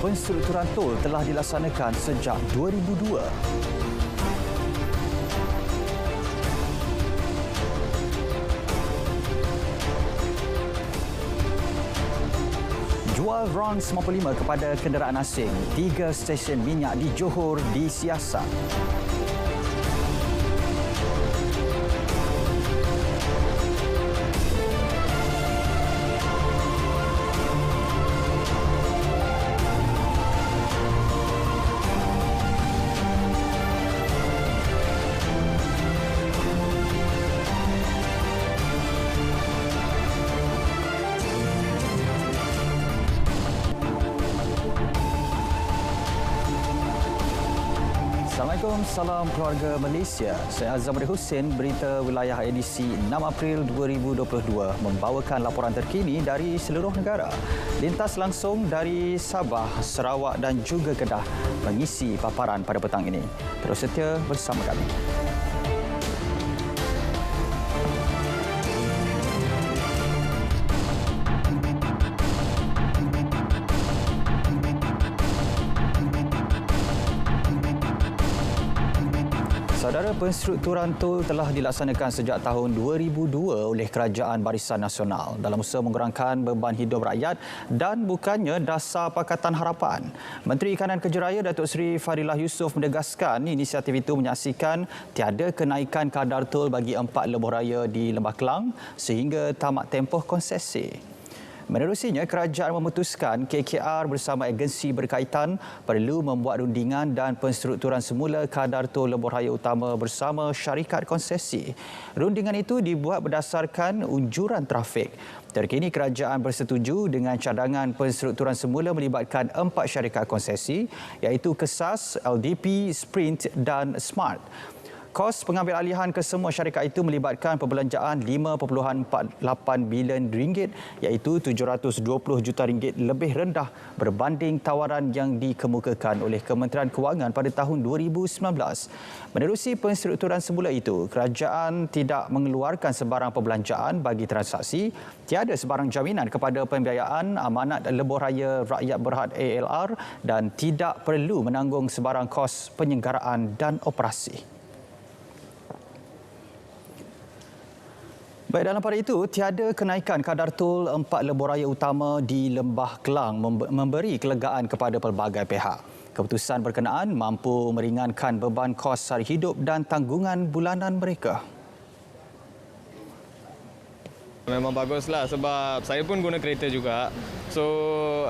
Penstrukturan tol telah dilaksanakan sejak 2002. Jual RON 95 kepada kenderaan asing. 3 stesen minyak di Johor disiasat. Assalamualaikum, salam keluarga Malaysia. Saya Azamri Hussein, berita wilayah edisi 6 April 2022 membawakan laporan terkini dari seluruh negara. Lintas langsung dari Sabah, Sarawak dan juga Kedah mengisi paparan pada petang ini. Terus setia bersama kami. Saudara, penstrukturan tol telah dilaksanakan sejak tahun 2002 oleh Kerajaan Barisan Nasional dalam usaha mengurangkan beban hidup rakyat dan bukannya dasar Pakatan Harapan. Menteri Kanan Kerja Raya Datuk Seri Fadilah Yusof menegaskan inisiatif itu menyaksikan tiada kenaikan kadar tol bagi 4 lebuh raya di Lembah Kelang sehingga tamat tempoh konsesi. Menerusinya, kerajaan memutuskan KKR bersama agensi berkaitan perlu membuat rundingan dan penstrukturan semula kadar tol lebuh raya utama bersama syarikat konsesi. Rundingan itu dibuat berdasarkan unjuran trafik. Terkini, kerajaan bersetuju dengan cadangan penstrukturan semula melibatkan 4 syarikat konsesi iaitu Kesas, LDP, Sprint dan Smart. Kos pengambil alihan ke semua syarikat itu melibatkan perbelanjaan RM5.48 bilion iaitu RM720 juta lebih rendah berbanding tawaran yang dikemukakan oleh Kementerian Kewangan pada tahun 2019. Menerusi penstrukturan semula itu, kerajaan tidak mengeluarkan sebarang perbelanjaan bagi transaksi, tiada sebarang jaminan kepada pembiayaan amanat lebuh raya rakyat berhad ALR dan tidak perlu menanggung sebarang kos penyelenggaraan dan operasi. Baik, dalam pada itu, tiada kenaikan kadar tol 4 lebuh raya utama di Lembah Kelang memberi kelegaan kepada pelbagai pihak. Keputusan berkenaan mampu meringankan beban kos sara hidup dan tanggungan bulanan mereka. Memang baguslah sebab saya pun guna kereta juga. So,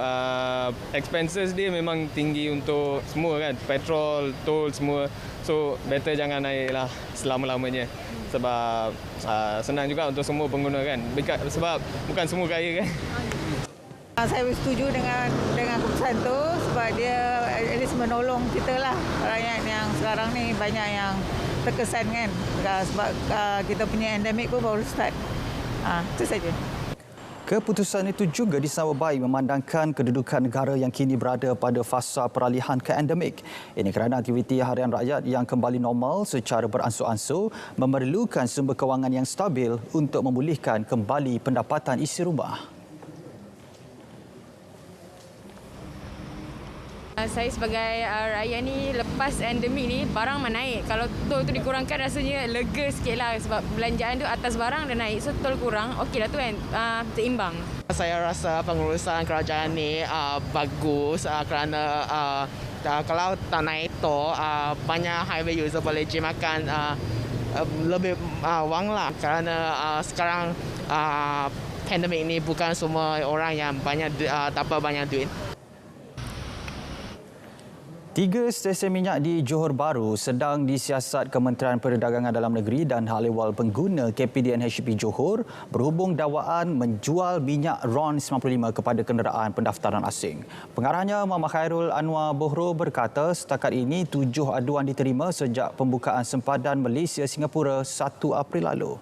expenses dia memang tinggi untuk semua kan. Petrol, tol semua. So, better jangan naiklah selama-lamanya. Sebab senang juga untuk semua pengguna kan. Sebab bukan semua kaya kan. Saya setuju dengan keputusan itu sebab dia at least menolong kita lah. Rakyat yang sekarang ni banyak yang terkesan kan. Sebab kita punya endemik pun baru start. Itu saja. Keputusan itu juga disambut baik memandangkan kedudukan negara yang kini berada pada fasa peralihan ke endemik. Ini kerana aktiviti harian rakyat yang kembali normal secara beransur-ansur memerlukan sumber kewangan yang stabil untuk memulihkan kembali pendapatan isi rumah. Saya sebagai rakyat ni lepas endemik ni barang menaik. Kalau tol tu dikurangkan rasanya lega sikit lah sebab belanjaan tu atas barang dah naik. So tol kurang, okey lah tu kan, seimbang. Saya rasa pengurusan kerajaan ni bagus kerana kalau tak naik tol, banyak highway user boleh jimatkan lebih wang lah. Kerana sekarang pandemik ni bukan semua orang yang dapat banyak duit. 3 stesen minyak di Johor Bahru sedang disiasat Kementerian Perdagangan Dalam Negeri dan Hal Ehwal Pengguna KPDNHP Johor berhubung dakwaan menjual minyak RON 95 kepada kenderaan pendaftaran asing. Pengarahnya Muhammad Khairul Anwar Bohro berkata setakat ini 7 aduan diterima sejak pembukaan sempadan Malaysia-Singapura 1 April lalu.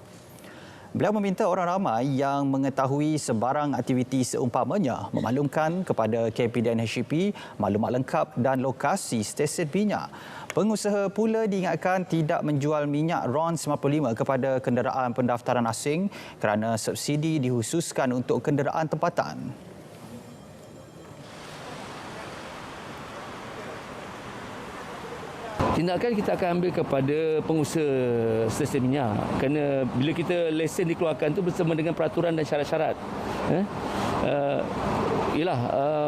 Beliau meminta orang ramai yang mengetahui sebarang aktiviti seumpamanya memaklumkan kepada KPDNHP maklumat lengkap dan lokasi stesen minyak. Pengusaha pula diingatkan tidak menjual minyak RON 95 kepada kenderaan pendaftaran asing kerana subsidi dikhususkan untuk kenderaan tempatan. Tindakan kita akan ambil kepada pengusaha stesen minyak. Kerana bila kita lesen dikeluarkan tu bersama dengan peraturan dan syarat-syarat.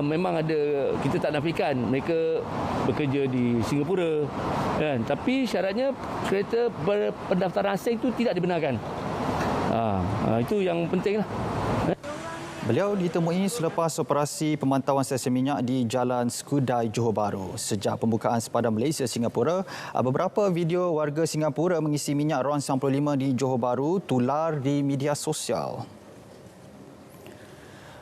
Memang ada, kita tak nafikan mereka bekerja di Singapura kan, tapi syaratnya kereta pendaftaran asing itu tidak dibenarkan. Itu yang pentinglah. Beliau ditemui selepas operasi pemantauan stesen minyak di Jalan Skudai, Johor Bahru. Sejak pembukaan sepadan Malaysia-Singapura, beberapa video warga Singapura mengisi minyak RON 95 di Johor Bahru tular di media sosial.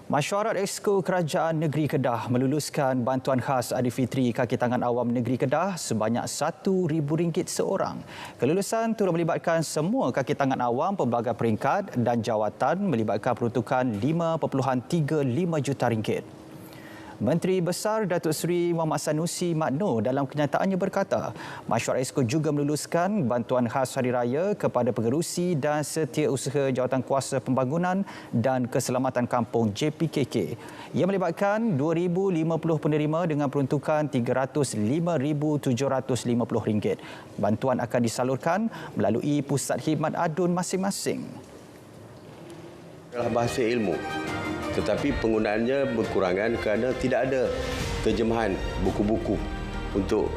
Mesyuarat Exco Kerajaan Negeri Kedah meluluskan bantuan khas Aidilfitri kaki tangan awam negeri Kedah sebanyak RM1,000 seorang. Kelulusan turut melibatkan semua kaki tangan awam pelbagai peringkat dan jawatan melibatkan peruntukan RM5.35 juta. Menteri Besar Datuk Seri Muhammad Sanusi Mat Noor dalam kenyataannya berkata, Mesyuarat Exco juga meluluskan bantuan khas Hari Raya kepada pengerusi dan setiausaha Jawatankuasa Pembangunan dan Keselamatan Kampung JPKK. Ia melibatkan 2,050 penerima dengan peruntukan RM305,750. Bantuan akan disalurkan melalui pusat khidmat adun masing-masing. Adalah bahasa ilmu, tetapi penggunaannya berkurangan kerana tidak ada terjemahan buku-buku untuk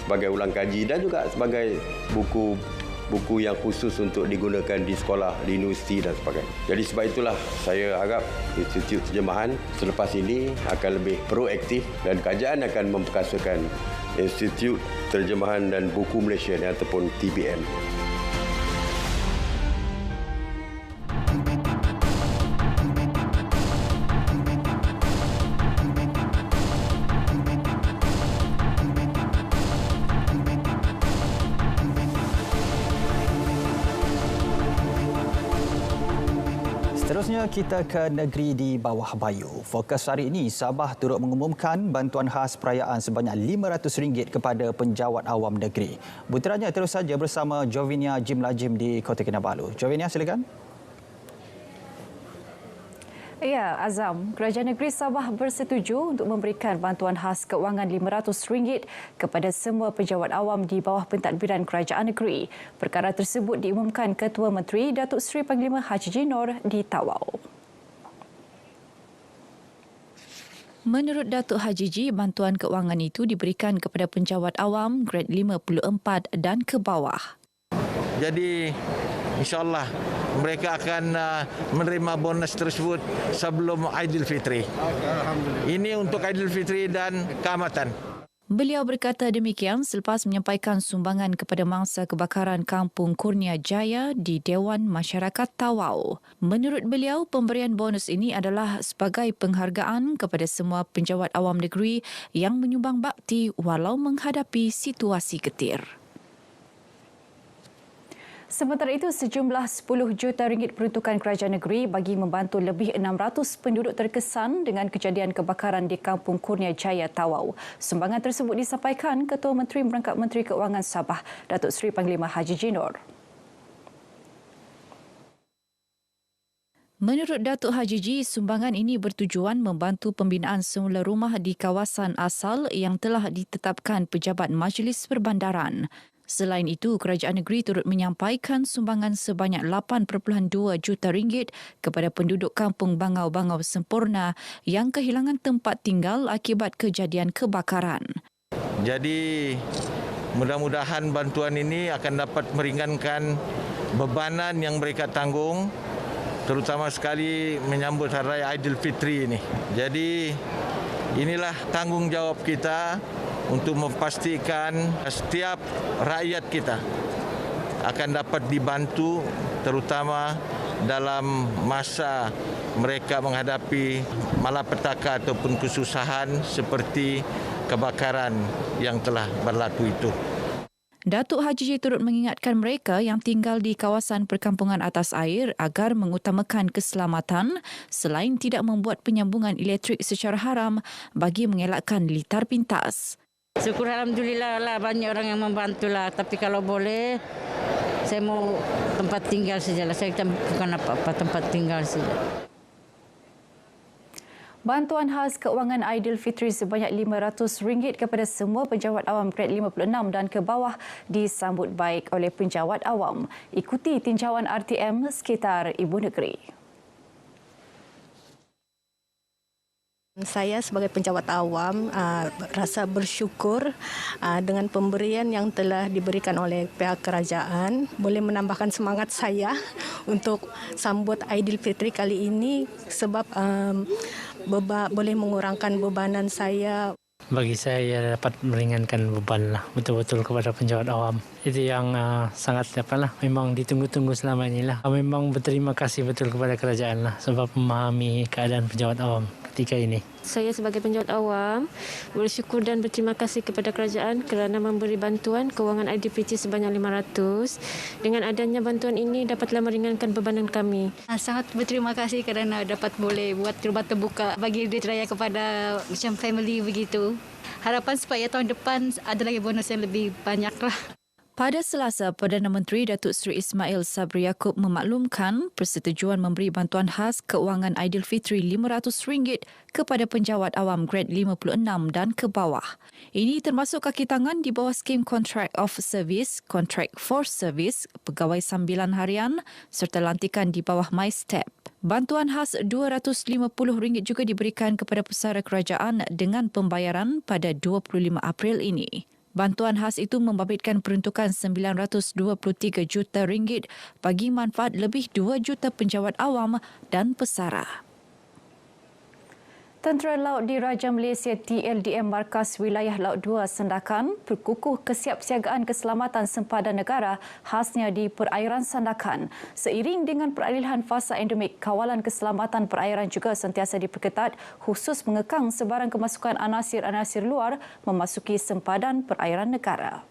sebagai ulang kaji dan juga sebagai buku yang khusus untuk digunakan di sekolah, di universiti dan sebagainya. Jadi sebab itulah saya harap Institut Terjemahan selepas ini akan lebih proaktif dan kerajaan akan memperkasakan Institut Terjemahan dan Buku Malaysia ataupun TBM. Seterusnya kita ke negeri di bawah bayu. Fokus hari ini, Sabah turut mengumumkan bantuan khas perayaan sebanyak RM500 kepada penjawat awam negeri. Butirannya terus saja bersama Jovinia Jim Lajim di Kota Kinabalu. Jovinia, silakan. Ya, Azam, Kerajaan Negeri Sabah bersetuju untuk memberikan bantuan khas kewangan RM500 kepada semua pejabat awam di bawah pentadbiran Kerajaan Negeri. Perkara tersebut diumumkan Ketua Menteri Datuk Seri Panglima Haji G. Noor di Tawau. Menurut Datuk Haji G, bantuan kewangan itu diberikan kepada penjawat awam grade 54 dan ke bawah. Jadi InsyaAllah mereka akan menerima bonus tersebut sebelum Aidilfitri. Ini untuk Aidilfitri dan keamatan. Beliau berkata demikian selepas menyampaikan sumbangan kepada mangsa kebakaran Kampung Kurnia Jaya di Dewan Masyarakat Tawau. Menurut beliau, pemberian bonus ini adalah sebagai penghargaan kepada semua penjawat awam negeri yang menyumbang bakti walau menghadapi situasi getir. Sementara itu, sejumlah RM10 juta peruntukan kerajaan negeri bagi membantu lebih 600 penduduk terkesan dengan kejadian kebakaran di Kampung Kurnia Jaya, Tawau. Sumbangan tersebut disampaikan Ketua Menteri Merangkap Menteri Keuangan Sabah, Datuk Seri Panglima Haji G. Noor. Menurut Datuk Haji G, sumbangan ini bertujuan membantu pembinaan semula rumah di kawasan asal yang telah ditetapkan Pejabat Majlis Perbandaran. Selain itu, kerajaan negeri turut menyampaikan sumbangan sebanyak RM8.2 juta kepada penduduk kampung Bangau-Bangau Sempurna yang kehilangan tempat tinggal akibat kejadian kebakaran. Jadi, mudah-mudahan bantuan ini akan dapat meringankan bebanan yang mereka tanggung, terutama sekali menyambut Hari Raya Aidilfitri ini. Jadi, inilah tanggungjawab kita untuk memastikan setiap rakyat kita akan dapat dibantu, terutama dalam masa mereka menghadapi malapetaka ataupun kesusahan seperti kebakaran yang telah berlaku itu. Datuk Haji J turut mengingatkan mereka yang tinggal di kawasan perkampungan atas air agar mengutamakan keselamatan selain tidak membuat penyambungan elektrik secara haram bagi mengelakkan litar pintas. Syukur Alhamdulillah lah, banyak orang yang membantu lah. Tapi kalau boleh, saya mau tempat tinggal sajalah. Saya bukan apa-apa, tempat tinggal saja. Bantuan khas keuangan Aidilfitri sebanyak RM500 kepada semua penjawat awam grade 56 dan ke bawah disambut baik oleh penjawat awam. Ikuti tinjauan RTM sekitar Ibu Negeri. Saya sebagai penjawat awam rasa bersyukur dengan pemberian yang telah diberikan oleh pihak kerajaan. Boleh menambahkan semangat saya untuk sambut Aidilfitri kali ini sebab boleh mengurangkan bebanan saya. Bagi saya dapat meringankan beban lah betul-betul kepada penjawat awam. Itu yang sangat memang ditunggu-tunggu selama inilah. Memang berterima kasih betul kepada kerajaan lah sebab memahami keadaan penjawat awam ketika ini. Saya sebagai penjawat awam bersyukur dan berterima kasih kepada kerajaan kerana memberi bantuan kewangan Aidilfitri sebanyak 500. Dengan adanya bantuan ini dapatlah meringankan bebanan kami. Sangat berterima kasih kerana dapat boleh buat gerbat terbuka bagi duit raya kepada macam family begitu. Harapan supaya tahun depan ada lagi bonus yang lebih banyak lah. Pada Selasa, Perdana Menteri Datuk Seri Ismail Sabri Yaakob memaklumkan persetujuan memberi bantuan khas keuangan Aidilfitri RM500 kepada penjawat awam grade 56 dan ke bawah. Ini termasuk kaki tangan di bawah skim Contract of Service, Contract for Service, pegawai sambilan harian serta lantikan di bawah MyStep. Bantuan khas RM250 juga diberikan kepada pesara kerajaan dengan pembayaran pada 25 April ini. Bantuan khas itu membabitkan peruntukan RM923 juta bagi manfaat lebih 2 juta penjawat awam dan pesara. Tentera Laut Diraja Malaysia TLDM Markas Wilayah Laut 2 Sandakan berkukuh kesiapsiagaan keselamatan sempadan negara khasnya di perairan Sandakan. Seiring dengan peralihan fasa endemik, kawalan keselamatan perairan juga sentiasa diperketat khusus mengekang sebarang kemasukan anasir-anasir luar memasuki sempadan perairan negara.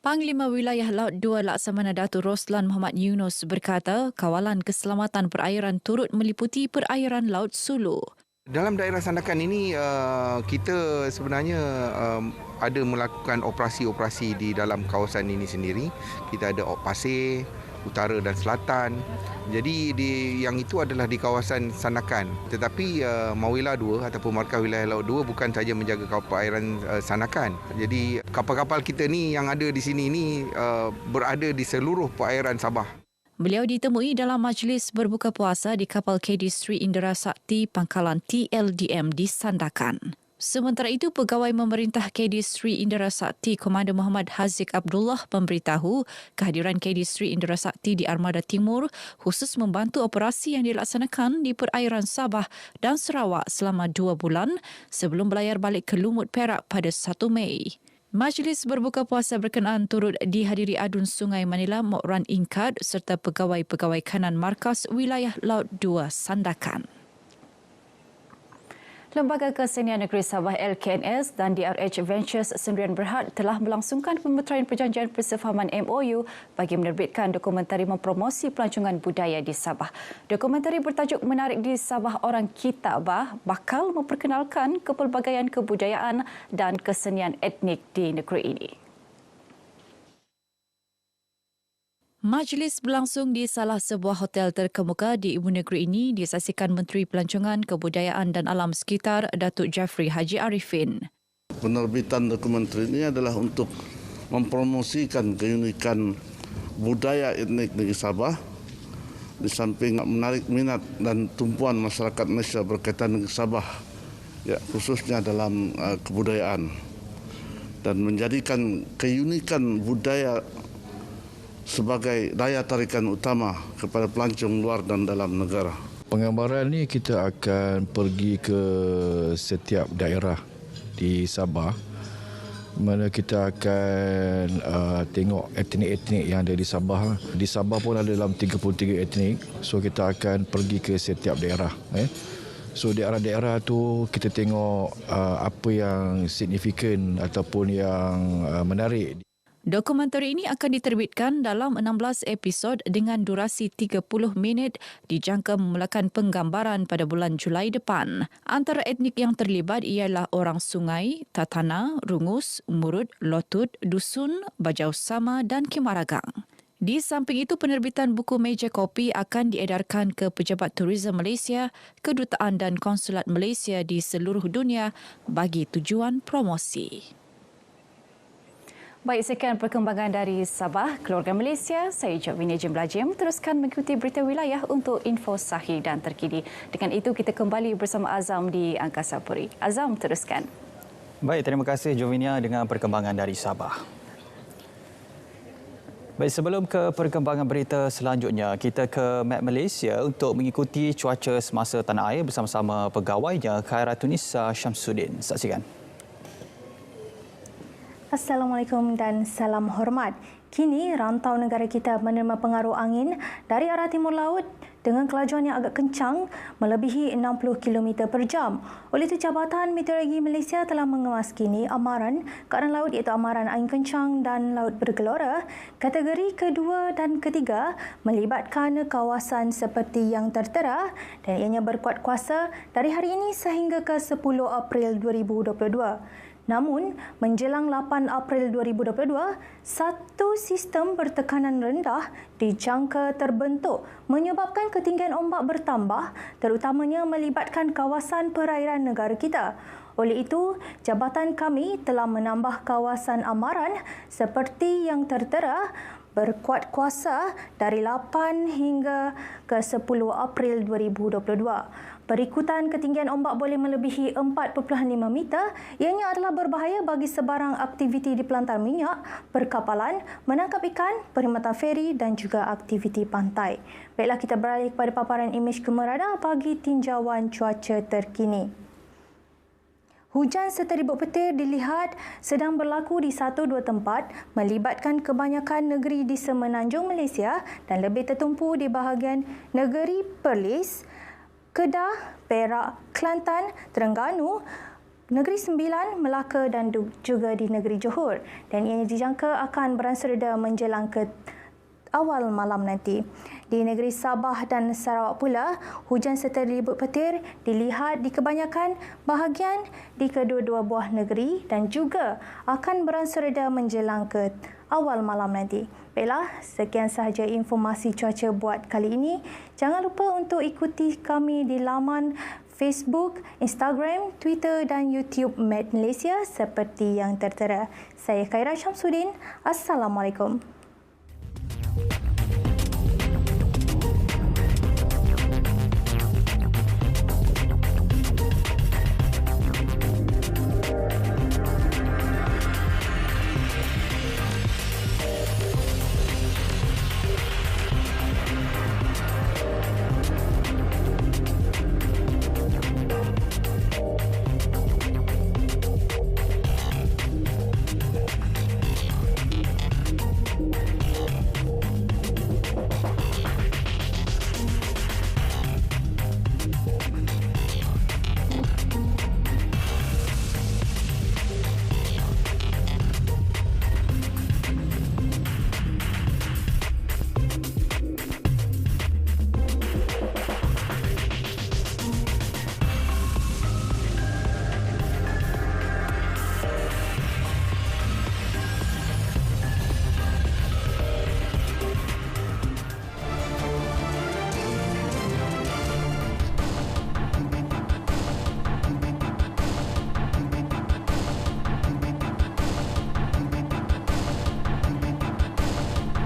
Panglima Wilayah Laut 2 Laksamana Datuk Roslan Muhammad Yunus berkata kawalan keselamatan perairan turut meliputi perairan Laut Sulu. Dalam daerah Sandakan ini kita sebenarnya ada melakukan operasi-operasi di dalam kawasan ini sendiri. Kita ada pasir, utara dan selatan. Jadi yang itu adalah di kawasan Sandakan. Tetapi Mawila 2 ataupun Markas Wilayah Laut 2 bukan saja menjaga perairan Sandakan. Jadi kapal-kapal kita ni yang ada di sini ni berada di seluruh perairan Sabah. Beliau ditemui dalam majlis berbuka puasa di kapal KD Sri Indra Sakti Pangkalan TLDM di Sandakan. Sementara itu, Pegawai Memerintah KD Sri Indra Sakti Komander Muhammad Haziq Abdullah memberitahu kehadiran KD Sri Indra Sakti di Armada Timur khusus membantu operasi yang dilaksanakan di perairan Sabah dan Sarawak selama 2 bulan sebelum berlayar balik ke Lumut Perak pada 1 Mei. Majlis berbuka puasa berkenaan turut dihadiri Adun Sungai Manila Mokran Ingkad serta pegawai-pegawai kanan Markas Wilayah Laut 2 Sandakan. Lembaga Kesenian Negeri Sabah LKNS dan DRH Ventures Sendirian Berhad telah melangsungkan pemeteraian perjanjian persefahaman MOU bagi menerbitkan dokumentari mempromosi pelancongan budaya di Sabah. Dokumentari bertajuk Menarik di Sabah Orang Kitabah bakal memperkenalkan kepelbagaian kebudayaan dan kesenian etnik di negeri ini. Majlis berlangsung di salah sebuah hotel terkemuka di Ibu Negeri ini disaksikan Menteri Pelancongan, Kebudayaan dan Alam Sekitar Datuk Jafri Haji Arifin. Penerbitan dokumentari ini adalah untuk mempromosikan keunikan budaya etnik negeri Sabah di samping menarik minat dan tumpuan masyarakat Malaysia berkaitan dengan Sabah, ya, khususnya dalam kebudayaan dan menjadikan keunikan budaya sebagai daya tarikan utama kepada pelancong luar dan dalam negara. Penggambaran ni kita akan pergi ke setiap daerah di Sabah, mana kita akan tengok etnik-etnik yang ada di Sabah. Di Sabah pun ada dalam 33 etnik, so kita akan pergi ke setiap daerah. So daerah-daerah tu kita tengok apa yang signifikan ataupun yang menarik. Dokumentari ini akan diterbitkan dalam 16 episod dengan durasi 30 minit dijangka memulakan penggambaran pada bulan Julai depan. Antara etnik yang terlibat ialah orang Sungai, Tatana, Rungus, Murut, Lotut, Dusun, Bajau Sama dan Kimaragang. Di samping itu, penerbitan buku meja kopi akan diedarkan ke Pejabat Tourism Malaysia, Kedutaan dan Konsulat Malaysia di seluruh dunia bagi tujuan promosi. Baik, sekian perkembangan dari Sabah, Keluarga Malaysia. Saya Jovina Jemblajim. Teruskan mengikuti berita wilayah untuk info sahih dan terkini. Dengan itu, kita kembali bersama Azam di Angkasa Puri. Azam, teruskan. Baik, terima kasih Jovina dengan perkembangan dari Sabah. Baik, sebelum ke perkembangan berita selanjutnya, kita ke Map Malaysia untuk mengikuti cuaca semasa tanah air bersama-sama pegawainya Khairatunisaa Syamsuddin. Saksikan. Assalamualaikum dan salam hormat. Kini, rantau negara kita menerima pengaruh angin dari arah timur laut dengan kelajuan yang agak kencang melebihi 60 km per jam. Oleh itu, Jabatan Meteorologi Malaysia telah mengemas kini amaran keadaan laut iaitu amaran angin kencang dan laut bergelora kategori kedua dan ketiga melibatkan kawasan seperti yang tertera dan ianya berkuat kuasa dari hari ini sehingga ke 10 April 2022. Namun, menjelang 8 April 2022, satu sistem bertekanan rendah dijangka terbentuk menyebabkan ketinggian ombak bertambah terutamanya melibatkan kawasan perairan negara kita. Oleh itu, jabatan kami telah menambah kawasan amaran seperti yang tertera berkuat kuasa dari 8 hingga ke 10 April 2022. Berikutan ketinggian ombak boleh melebihi 4.5 meter. Ianya adalah berbahaya bagi sebarang aktiviti di pelantar minyak, perkapalan, menangkap ikan, perkhidmatan feri dan juga aktiviti pantai. Baiklah, kita beralih kepada paparan imej kemerada bagi tinjauan cuaca terkini. Hujan serta ribut petir dilihat sedang berlaku di 1-2 tempat melibatkan kebanyakan negeri di semenanjung Malaysia dan lebih tertumpu di bahagian negeri Perlis, Kedah, Perak, Kelantan, Terengganu, Negeri Sembilan, Melaka dan juga di Negeri Johor. Dan ia dijangka akan beransur reda menjelang ke awal malam nanti. Di negeri Sabah dan Sarawak pula, hujan serta ribut petir dilihat di kebanyakan bahagian di kedua-dua buah negeri dan juga akan beransur reda menjelang ke awal malam nanti. Baiklah, sekian sahaja informasi cuaca buat kali ini. Jangan lupa untuk ikuti kami di laman Facebook, Instagram, Twitter dan YouTube Met Malaysia seperti yang tertera. Saya Khaira Syamsuddin. Assalamualaikum.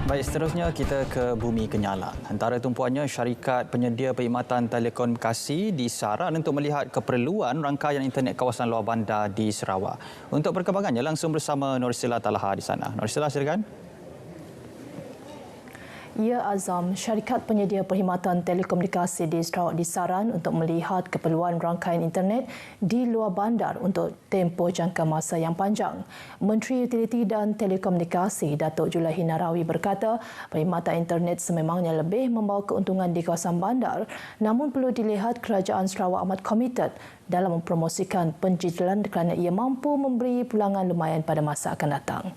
Baik, seterusnya kita ke Bumi Kenyalan. Antara tumpuannya, syarikat penyedia perkhidmatan telekomunikasi disaran untuk melihat keperluan rangkaian internet kawasan luar bandar di Sarawak. Untuk perkembangannya, langsung bersama Norsila Talaha di sana. Norsila, silakan. Ya, Azam, syarikat penyedia perkhidmatan telekomunikasi di Sarawak disaran untuk melihat keperluan rangkaian internet di luar bandar untuk tempoh jangka masa yang panjang. Menteri Utiliti dan Telekomunikasi Datuk Julaihi Narawi berkata, perkhidmatan internet sememangnya lebih membawa keuntungan di kawasan bandar, namun perlu dilihat kerajaan Sarawak amat komited dalam mempromosikan penjitilan kerana ia mampu memberi pulangan lumayan pada masa akan datang.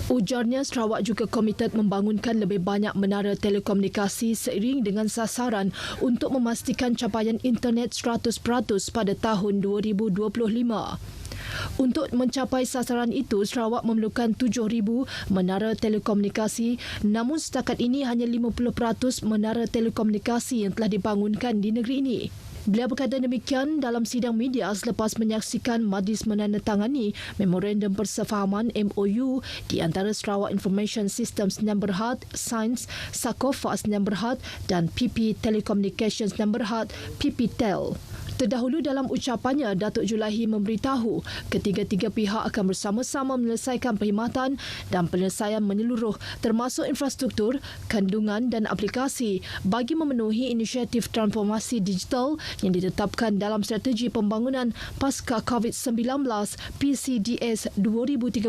Ujarnya, Sarawak juga komited membangunkan lebih banyak menara telekomunikasi seiring dengan sasaran untuk memastikan capaian internet 100% pada tahun 2025. Untuk mencapai sasaran itu, Sarawak memerlukan 7,000 menara telekomunikasi, namun setakat ini hanya 50% menara telekomunikasi yang telah dibangunkan di negeri ini. Beliau berkata demikian dalam sidang media selepas menyaksikan majlis menandatangani Memorandum Persefahaman MOU di antara Sarawak Information System Sdn Bhd, Sains, Sakofa Sdn Bhd dan PP Telecommunications Sdn Bhd, PPTEL. Terdahulu dalam ucapannya, Datuk Julaihi memberitahu ketiga-tiga pihak akan bersama-sama menyelesaikan perkhidmatan dan penyelesaian menyeluruh termasuk infrastruktur, kandungan dan aplikasi bagi memenuhi inisiatif transformasi digital yang ditetapkan dalam strategi pembangunan pasca COVID-19 PCDS 2030.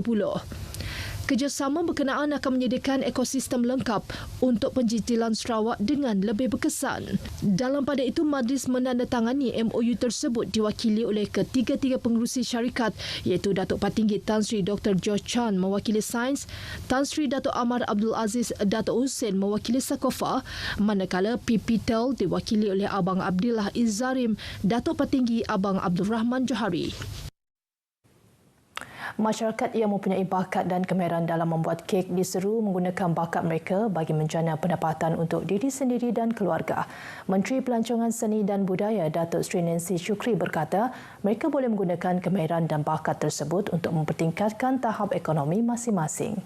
Kerjasama berkenaan akan menyediakan ekosistem lengkap untuk penjitilan Sarawak dengan lebih berkesan. Dalam pada itu, majlis menandatangani MOU tersebut diwakili oleh ketiga-tiga pengerusi syarikat iaitu Datuk Patinggi Tan Sri Dr. George Chan mewakili Sains, Tan Sri Datuk Ahmad Abdul Aziz Datuk Hussein mewakili Sakofa, manakala PPTEL diwakili oleh Abang Abdillah Izzarim, Datuk Patinggi Abang Abdul Rahman Johari. Masyarakat yang mempunyai bakat dan kemahiran dalam membuat kek diseru menggunakan bakat mereka bagi menjana pendapatan untuk diri sendiri dan keluarga. Menteri Pelancongan Seni dan Budaya Datuk Sri Nancy Shukri berkata mereka boleh menggunakan kemahiran dan bakat tersebut untuk mempertingkatkan tahap ekonomi masing-masing.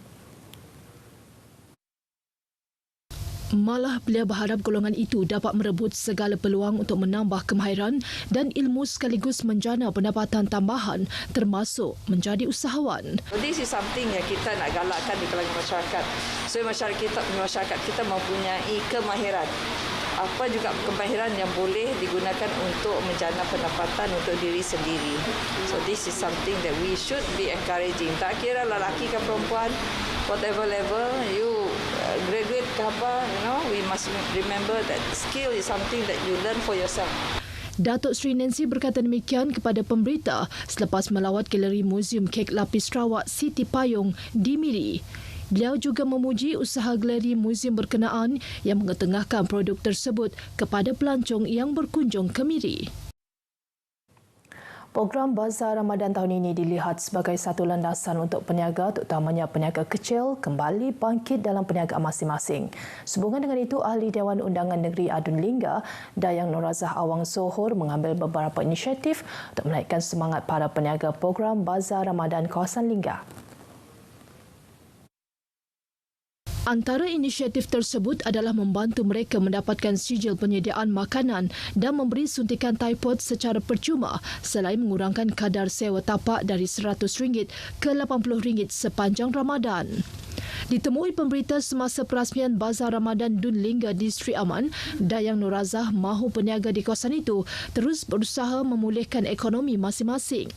Malah beliau berharap golongan itu dapat merebut segala peluang untuk menambah kemahiran dan ilmu sekaligus menjana pendapatan tambahan termasuk menjadi usahawan. This is something yang kita nak galakkan di kalangan masyarakat. So masyarakat kita mempunyai kemahiran. Apa juga kemahiran yang boleh digunakan untuk menjana pendapatan untuk diri sendiri. So this is something that we should be encouraging. Tak kira lelaki ke perempuan, whatever level you graduate ke apa, we must remember that skill is something that you learn for yourself. Datuk Sri Nancy berkata demikian kepada pemberita selepas melawat galeri Muzium Kek Lapis Sarawak Siti Payung di Miri. Beliau juga memuji usaha galeri muzium berkenaan yang mengetengahkan produk tersebut kepada pelancong yang berkunjung ke Miri. Program Bazar Ramadan tahun ini dilihat sebagai satu landasan untuk peniaga, terutamanya peniaga kecil, kembali bangkit dalam perniagaan masing-masing. Sehubungan dengan itu, Ahli Dewan Undangan Negeri Adun Lingga, Dayang Norazah Awang Sohor mengambil beberapa inisiatif untuk menaikkan semangat para peniaga program Bazar Ramadan kawasan Lingga. Antara inisiatif tersebut adalah membantu mereka mendapatkan sijil penyediaan makanan dan memberi suntikan typhoid secara percuma selain mengurangkan kadar sewa tapak dari RM100 ke RM80 sepanjang Ramadan. Ditemui pemberita semasa perasmian Bazar Ramadan Dun Lingga di Sri Aman, Dayang Norazah mahu peniaga di kawasan itu terus berusaha memulihkan ekonomi masing-masing.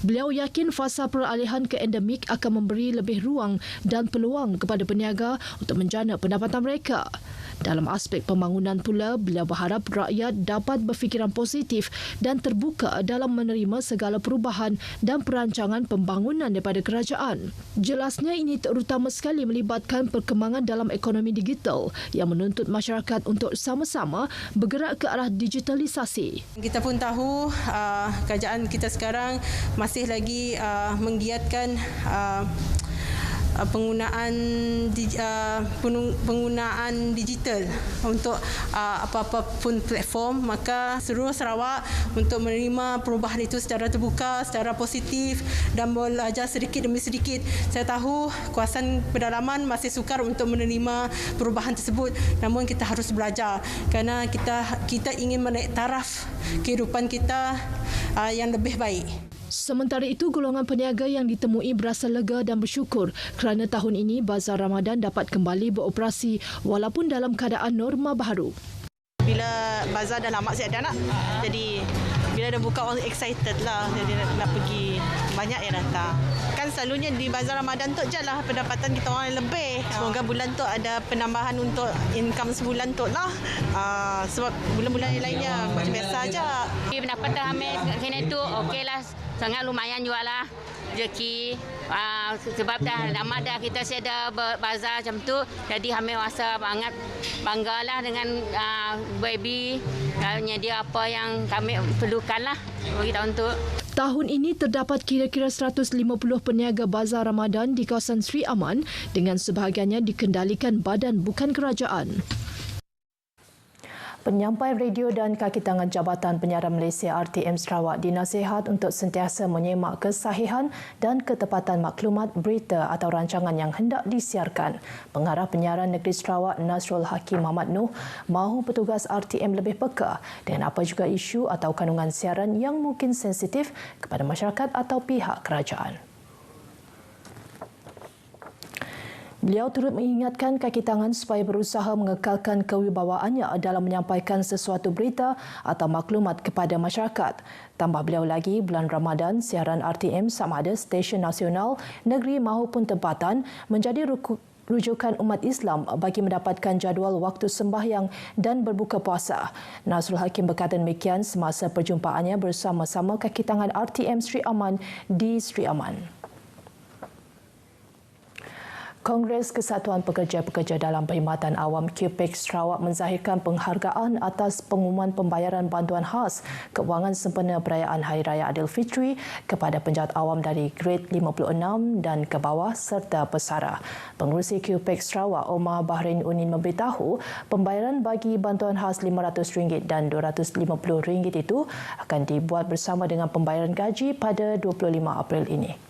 Beliau yakin fasa peralihan ke endemik akan memberi lebih ruang dan peluang kepada peniaga untuk menjana pendapatan mereka. Dalam aspek pembangunan pula, beliau berharap rakyat dapat berfikiran positif dan terbuka dalam menerima segala perubahan dan perancangan pembangunan daripada kerajaan. Jelasnya ini terutama sekali melibatkan perkembangan dalam ekonomi digital yang menuntut masyarakat untuk sama-sama bergerak ke arah digitalisasi. Kita pun tahu kerajaan kita sekarang masih lagi menggiatkan penggunaan digital untuk apa-apa pun platform, maka seluruh Sarawak untuk menerima perubahan itu secara terbuka, secara positif dan belajar sedikit demi sedikit. Saya tahu kawasan pedalaman masih sukar untuk menerima perubahan tersebut, namun kita harus belajar kerana kita ingin menaik taraf kehidupan kita yang lebih baik. Sementara itu, golongan peniaga yang ditemui berasa lega dan bersyukur kerana tahun ini Bazar Ramadan dapat kembali beroperasi walaupun dalam keadaan norma baru. Bila bazar dah lama saya dah nak, jadi bila dah buka orang excited lah, jadi nak pergi, banyak yang datang. Kan selalunya di Bazar Ramadan tu je lah pendapatan kita orang yang lebih. Semoga bulan tu ada penambahan untuk income sebulan tu lah. Sebab bulan-bulan yang lainnya macam biasa aja. Pendapatan kami kena tu okey lah. Sangat lumayan juga lah rezeki. Sebab dah lama dah kita ada bazar macam tu. Jadi kami rasa sangat banggalah dengan baby. Dia apa yang kami perlukan lah bagi tahun tu. Tahun ini terdapat kira-kira 150 peniaga bazar Ramadan di kawasan Sri Aman dengan sebahagiannya dikendalikan badan bukan kerajaan. Penyampai radio dan kaki tangan Jabatan Penyiaran Malaysia RTM Sarawak dinasihat untuk sentiasa menyemak kesahihan dan ketepatan maklumat berita atau rancangan yang hendak disiarkan. Pengarah Penyiaran Negeri Sarawak Nasrul Hakim Muhammad Nuh mahu petugas RTM lebih peka dengan apa juga isu atau kandungan siaran yang mungkin sensitif kepada masyarakat atau pihak kerajaan. Beliau turut mengingatkan kaki tangan supaya berusaha mengekalkan kewibawaannya dalam menyampaikan sesuatu berita atau maklumat kepada masyarakat. Tambah beliau lagi, bulan Ramadan, siaran RTM sama ada stesen nasional, negeri maupun tempatan menjadi rujukan umat Islam bagi mendapatkan jadual waktu sembahyang dan berbuka puasa. Nasrul Hakim berkata demikian semasa perjumpaannya bersama-sama kaki tangan RTM Sri Aman di Sri Aman. Kongres Kesatuan Pekerja-Pekerja dalam Perkhidmatan Awam QPEX Sarawak menzahirkan penghargaan atas pengumuman pembayaran bantuan khas kewangan sempena perayaan Hari Raya Aidilfitri kepada penjawat awam dari grade 56 dan ke bawah serta pesara. Pengerusi QPEX Sarawak Omar Bahrain Unin memberitahu pembayaran bagi bantuan khas RM500 dan RM250 itu akan dibuat bersama dengan pembayaran gaji pada 25 April ini.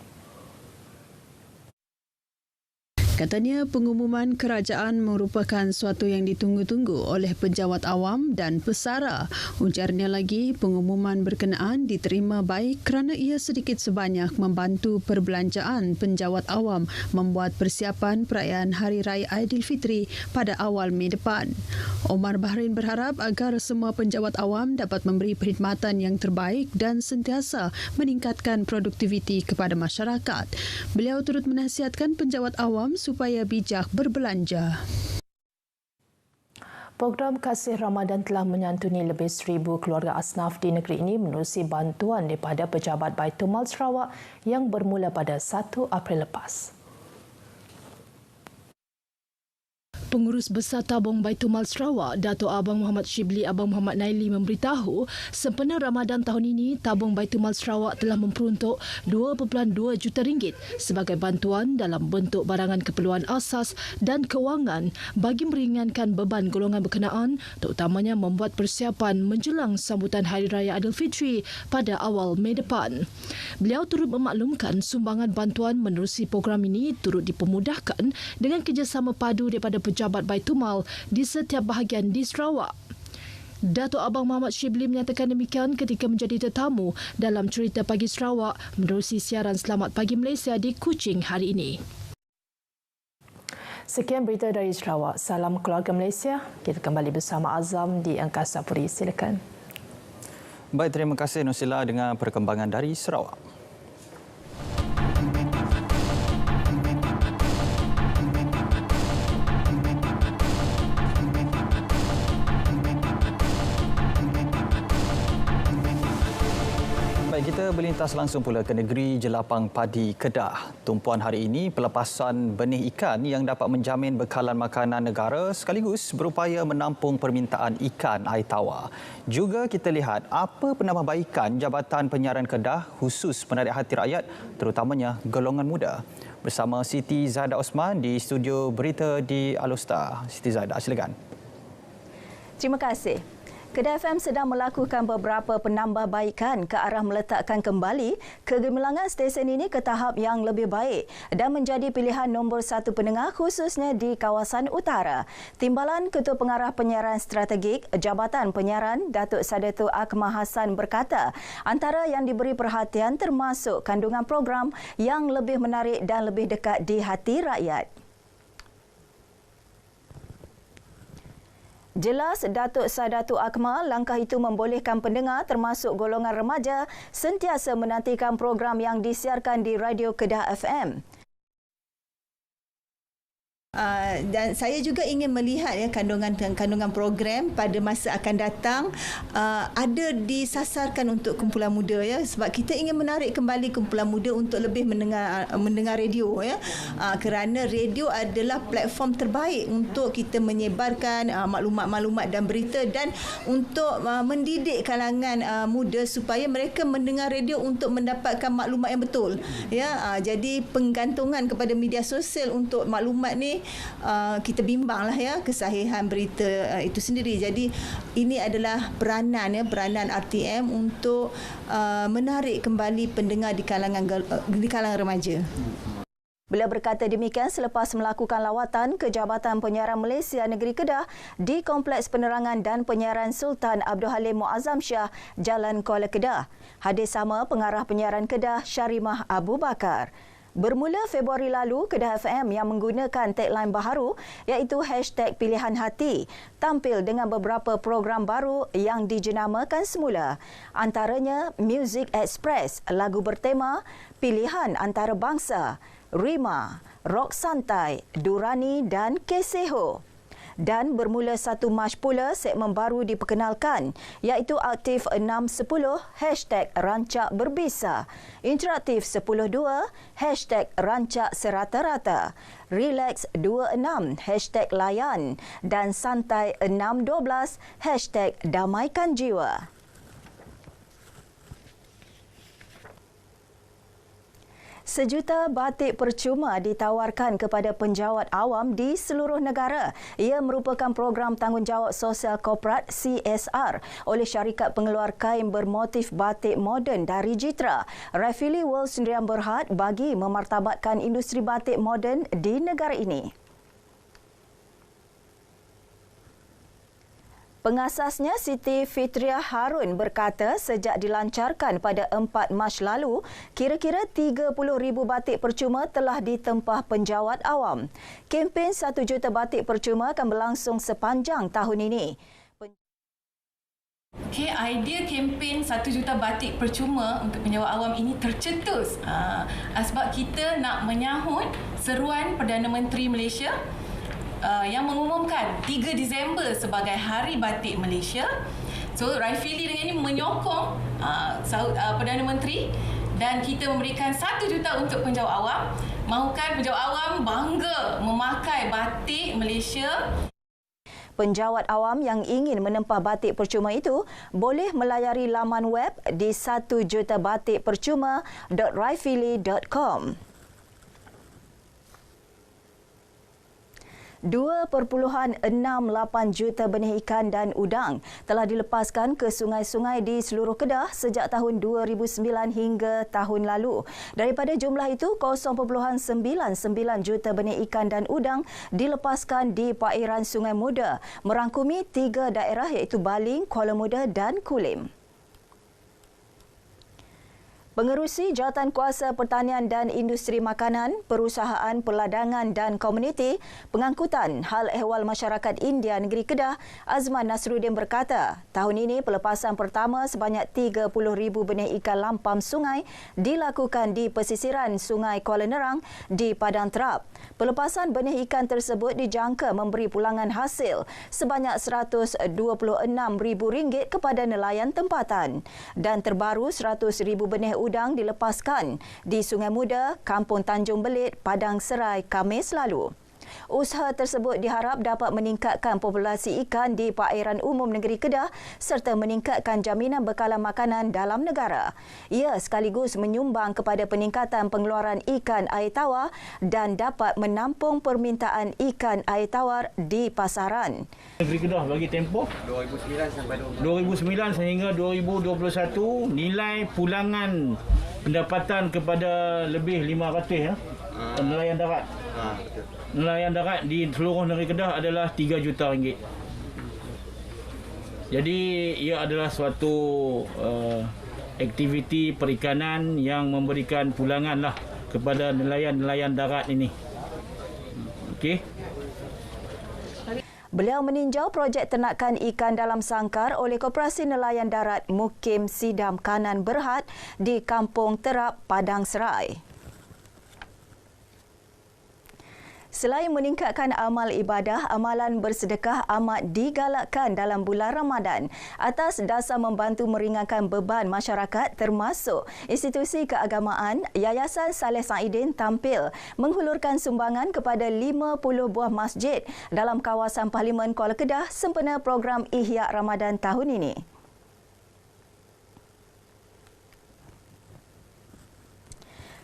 Katanya pengumuman kerajaan merupakan suatu yang ditunggu-tunggu oleh penjawat awam dan pesara. Ujarnya lagi, pengumuman berkenaan diterima baik kerana ia sedikit sebanyak membantu perbelanjaan penjawat awam membuat persiapan perayaan Hari Raya Aidilfitri pada awal Mei depan. Omar Bahrain berharap agar semua penjawat awam dapat memberi perkhidmatan yang terbaik dan sentiasa meningkatkan produktiviti kepada masyarakat. Beliau turut menasihatkan penjawat awam supaya bijak berbelanja. Program Kasih Ramadan telah menyantuni lebih 1,000 keluarga asnaf di negeri ini menerusi bantuan daripada Pejabat Baitul Mal Sarawak yang bermula pada 1 April lepas. Pengurus Besar Tabung Baitul Mal Sarawak, Dato' Abang Muhammad Shibli Abang Muhammad Naili memberitahu, sempena Ramadan tahun ini, Tabung Baitul Mal Sarawak telah memperuntuk RM2.2 juta sebagai bantuan dalam bentuk barangan keperluan asas dan kewangan bagi meringankan beban golongan berkenaan, terutamanya membuat persiapan menjelang sambutan Hari Raya Aidilfitri pada awal Mei depan. Beliau turut memaklumkan sumbangan bantuan menerusi program ini turut dipermudahkan dengan kerjasama padu daripada Pejabat Baitul Mal di setiap bahagian di Sarawak. Dato' Abang Muhammad Shibli menyatakan demikian ketika menjadi tetamu dalam Cerita Pagi Sarawak menerusi siaran Selamat Pagi Malaysia di Kuching hari ini. Sekian berita dari Sarawak. Salam keluarga Malaysia. Kita kembali bersama Azam di Angkasa Puri. Silakan. Baik, terima kasih Nusila dengan perkembangan dari Sarawak. Kita berlintas langsung pula ke negeri Jelapang Padi Kedah. Tumpuan hari ini pelepasan benih ikan yang dapat menjamin bekalan makanan negara sekaligus berupaya menampung permintaan ikan air tawar. Juga kita lihat apa penambahbaikan Jabatan Penyiaran Kedah khusus menarik hati rakyat terutamanya golongan muda. Bersama Siti Zahda Osman di studio berita di Alostar. Siti Zahda, silakan. Terima kasih. Kedah FM sedang melakukan beberapa penambahbaikan ke arah meletakkan kembali kegemilangan stesen ini ke tahap yang lebih baik dan menjadi pilihan nombor 1 pendengar khususnya di kawasan utara. Timbalan Ketua Pengarah Penyiaran Strategik Jabatan Penyiaran Datuk Sadatul Akmal Hassan berkata, antara yang diberi perhatian termasuk kandungan program yang lebih menarik dan lebih dekat di hati rakyat. Jelas Datuk Sadatul Akmal, langkah itu membolehkan pendengar termasuk golongan remaja sentiasa menantikan program yang disiarkan di Radio Kedah FM. Dan saya juga ingin melihat kandungan program pada masa akan datang ada disasarkan untuk kumpulan muda sebab kita ingin menarik kembali kumpulan muda untuk lebih mendengar radio kerana radio adalah platform terbaik untuk kita menyebarkan maklumat-maklumat dan berita dan untuk mendidik kalangan muda supaya mereka mendengar radio untuk mendapatkan maklumat yang betul. Jadi penggantungan kepada media sosial untuk maklumat ni kita bimbanglah kesahihan berita itu sendiri. Jadi ini adalah peranan RTM untuk menarik kembali pendengar di kalangan remaja. Beliau berkata demikian selepas melakukan lawatan ke Jabatan Penyiaran Malaysia Negeri Kedah di Kompleks Penerangan dan Penyiaran Sultan Abdul Halim Muazzam Shah, Jalan Kuala Kedah. Hadir sama Pengarah Penyiaran Kedah Syarimah Abu Bakar. Bermula Februari lalu, Kedah FM yang menggunakan tagline baharu iaitu #PilihanHati tampil dengan beberapa program baru yang dijenamakan semula. Antaranya Music Express, lagu bertema Pilihan Antarabangsa, Rima, Rock Santai, Durani dan Keseho. Dan bermula 1 Mac pula segmen baru diperkenalkan iaitu Aktif 610 #Rancak Berbisa, Interaktif 102 #Rancak Serata-rata, Relax 26 #Layan dan Santai 612 #Damaikan Jiwa. Sejuta batik percuma ditawarkan kepada penjawat awam di seluruh negara. Ia merupakan program tanggungjawab sosial korporat CSR oleh syarikat pengeluar kain bermotif batik moden dari Jitra, Raifili World Sdn Bhd bagi memartabatkan industri batik moden di negara ini. Pengasasnya Siti Fitriah Harun berkata sejak dilancarkan pada 4 Mac lalu, kira-kira 30,000 batik percuma telah ditempah penjawat awam. Kempen 1 juta batik percuma akan berlangsung sepanjang tahun ini. Idea kempen 1 juta batik percuma untuk penjawat awam ini tercetus sebab kita nak menyahut seruan Perdana Menteri Malaysia yang mengumumkan 3 Disember sebagai Hari Batik Malaysia. So Raifili dengan ini menyokong Perdana Menteri dan kita memberikan 1 juta untuk penjawat awam. Mahukan penjawat awam bangga memakai batik Malaysia. Penjawat awam yang ingin menempah batik percuma itu boleh melayari laman web di 1jutabatikpercuma.raifili.com. 2.68 juta benih ikan dan udang telah dilepaskan ke sungai-sungai di seluruh Kedah sejak tahun 2009 hingga tahun lalu. Daripada jumlah itu, 0.99 juta benih ikan dan udang dilepaskan di perairan Sungai Muda, merangkumi 3 daerah iaitu Baling, Kuala Muda dan Kulim. Pengerusi Jawatankuasa Pertanian dan Industri Makanan, Perusahaan Perladangan dan Komuniti, Pengangkutan Hal Ehwal Masyarakat India Negeri Kedah, Azman Nasruddin berkata, tahun ini pelepasan pertama sebanyak 30,000 benih ikan lampam sungai dilakukan di pesisiran Sungai Kuala Nerang di Padang Terap. Pelepasan benih ikan tersebut dijangka memberi pulangan hasil sebanyak RM126,000 kepada nelayan tempatan. Dan terbaru 100,000 benih udang dilepaskan di Sungai Muda, Kampung Tanjung Belit, Padang Serai, Khamis lalu. Usaha tersebut diharap dapat meningkatkan populasi ikan di perairan umum negeri Kedah serta meningkatkan jaminan bekalan makanan dalam negara. Ia sekaligus menyumbang kepada peningkatan pengeluaran ikan air tawar dan dapat menampung permintaan ikan air tawar di pasaran. Negeri Kedah bagi tempoh 2009 sehingga 2021 nilai pulangan pendapatan kepada lebih 500 nelayan darat. Nelayan darat di seluruh negeri Kedah adalah RM3 juta. Jadi ia adalah suatu aktiviti perikanan yang memberikan pulangan kepada nelayan-nelayan darat ini. Okey. Beliau meninjau projek ternakan ikan dalam sangkar oleh Koperasi Nelayan Darat Mukim Sidam Kanan Berhad di Kampung Terap, Padang Serai. Selain meningkatkan amal ibadah, amalan bersedekah amat digalakkan dalam bulan Ramadan atas dasar membantu meringankan beban masyarakat termasuk institusi keagamaan. Yayasan Saleh Saidin tampil menghulurkan sumbangan kepada 50 buah masjid dalam kawasan Parlimen Kuala Kedah sempena program Ihya Ramadan tahun ini.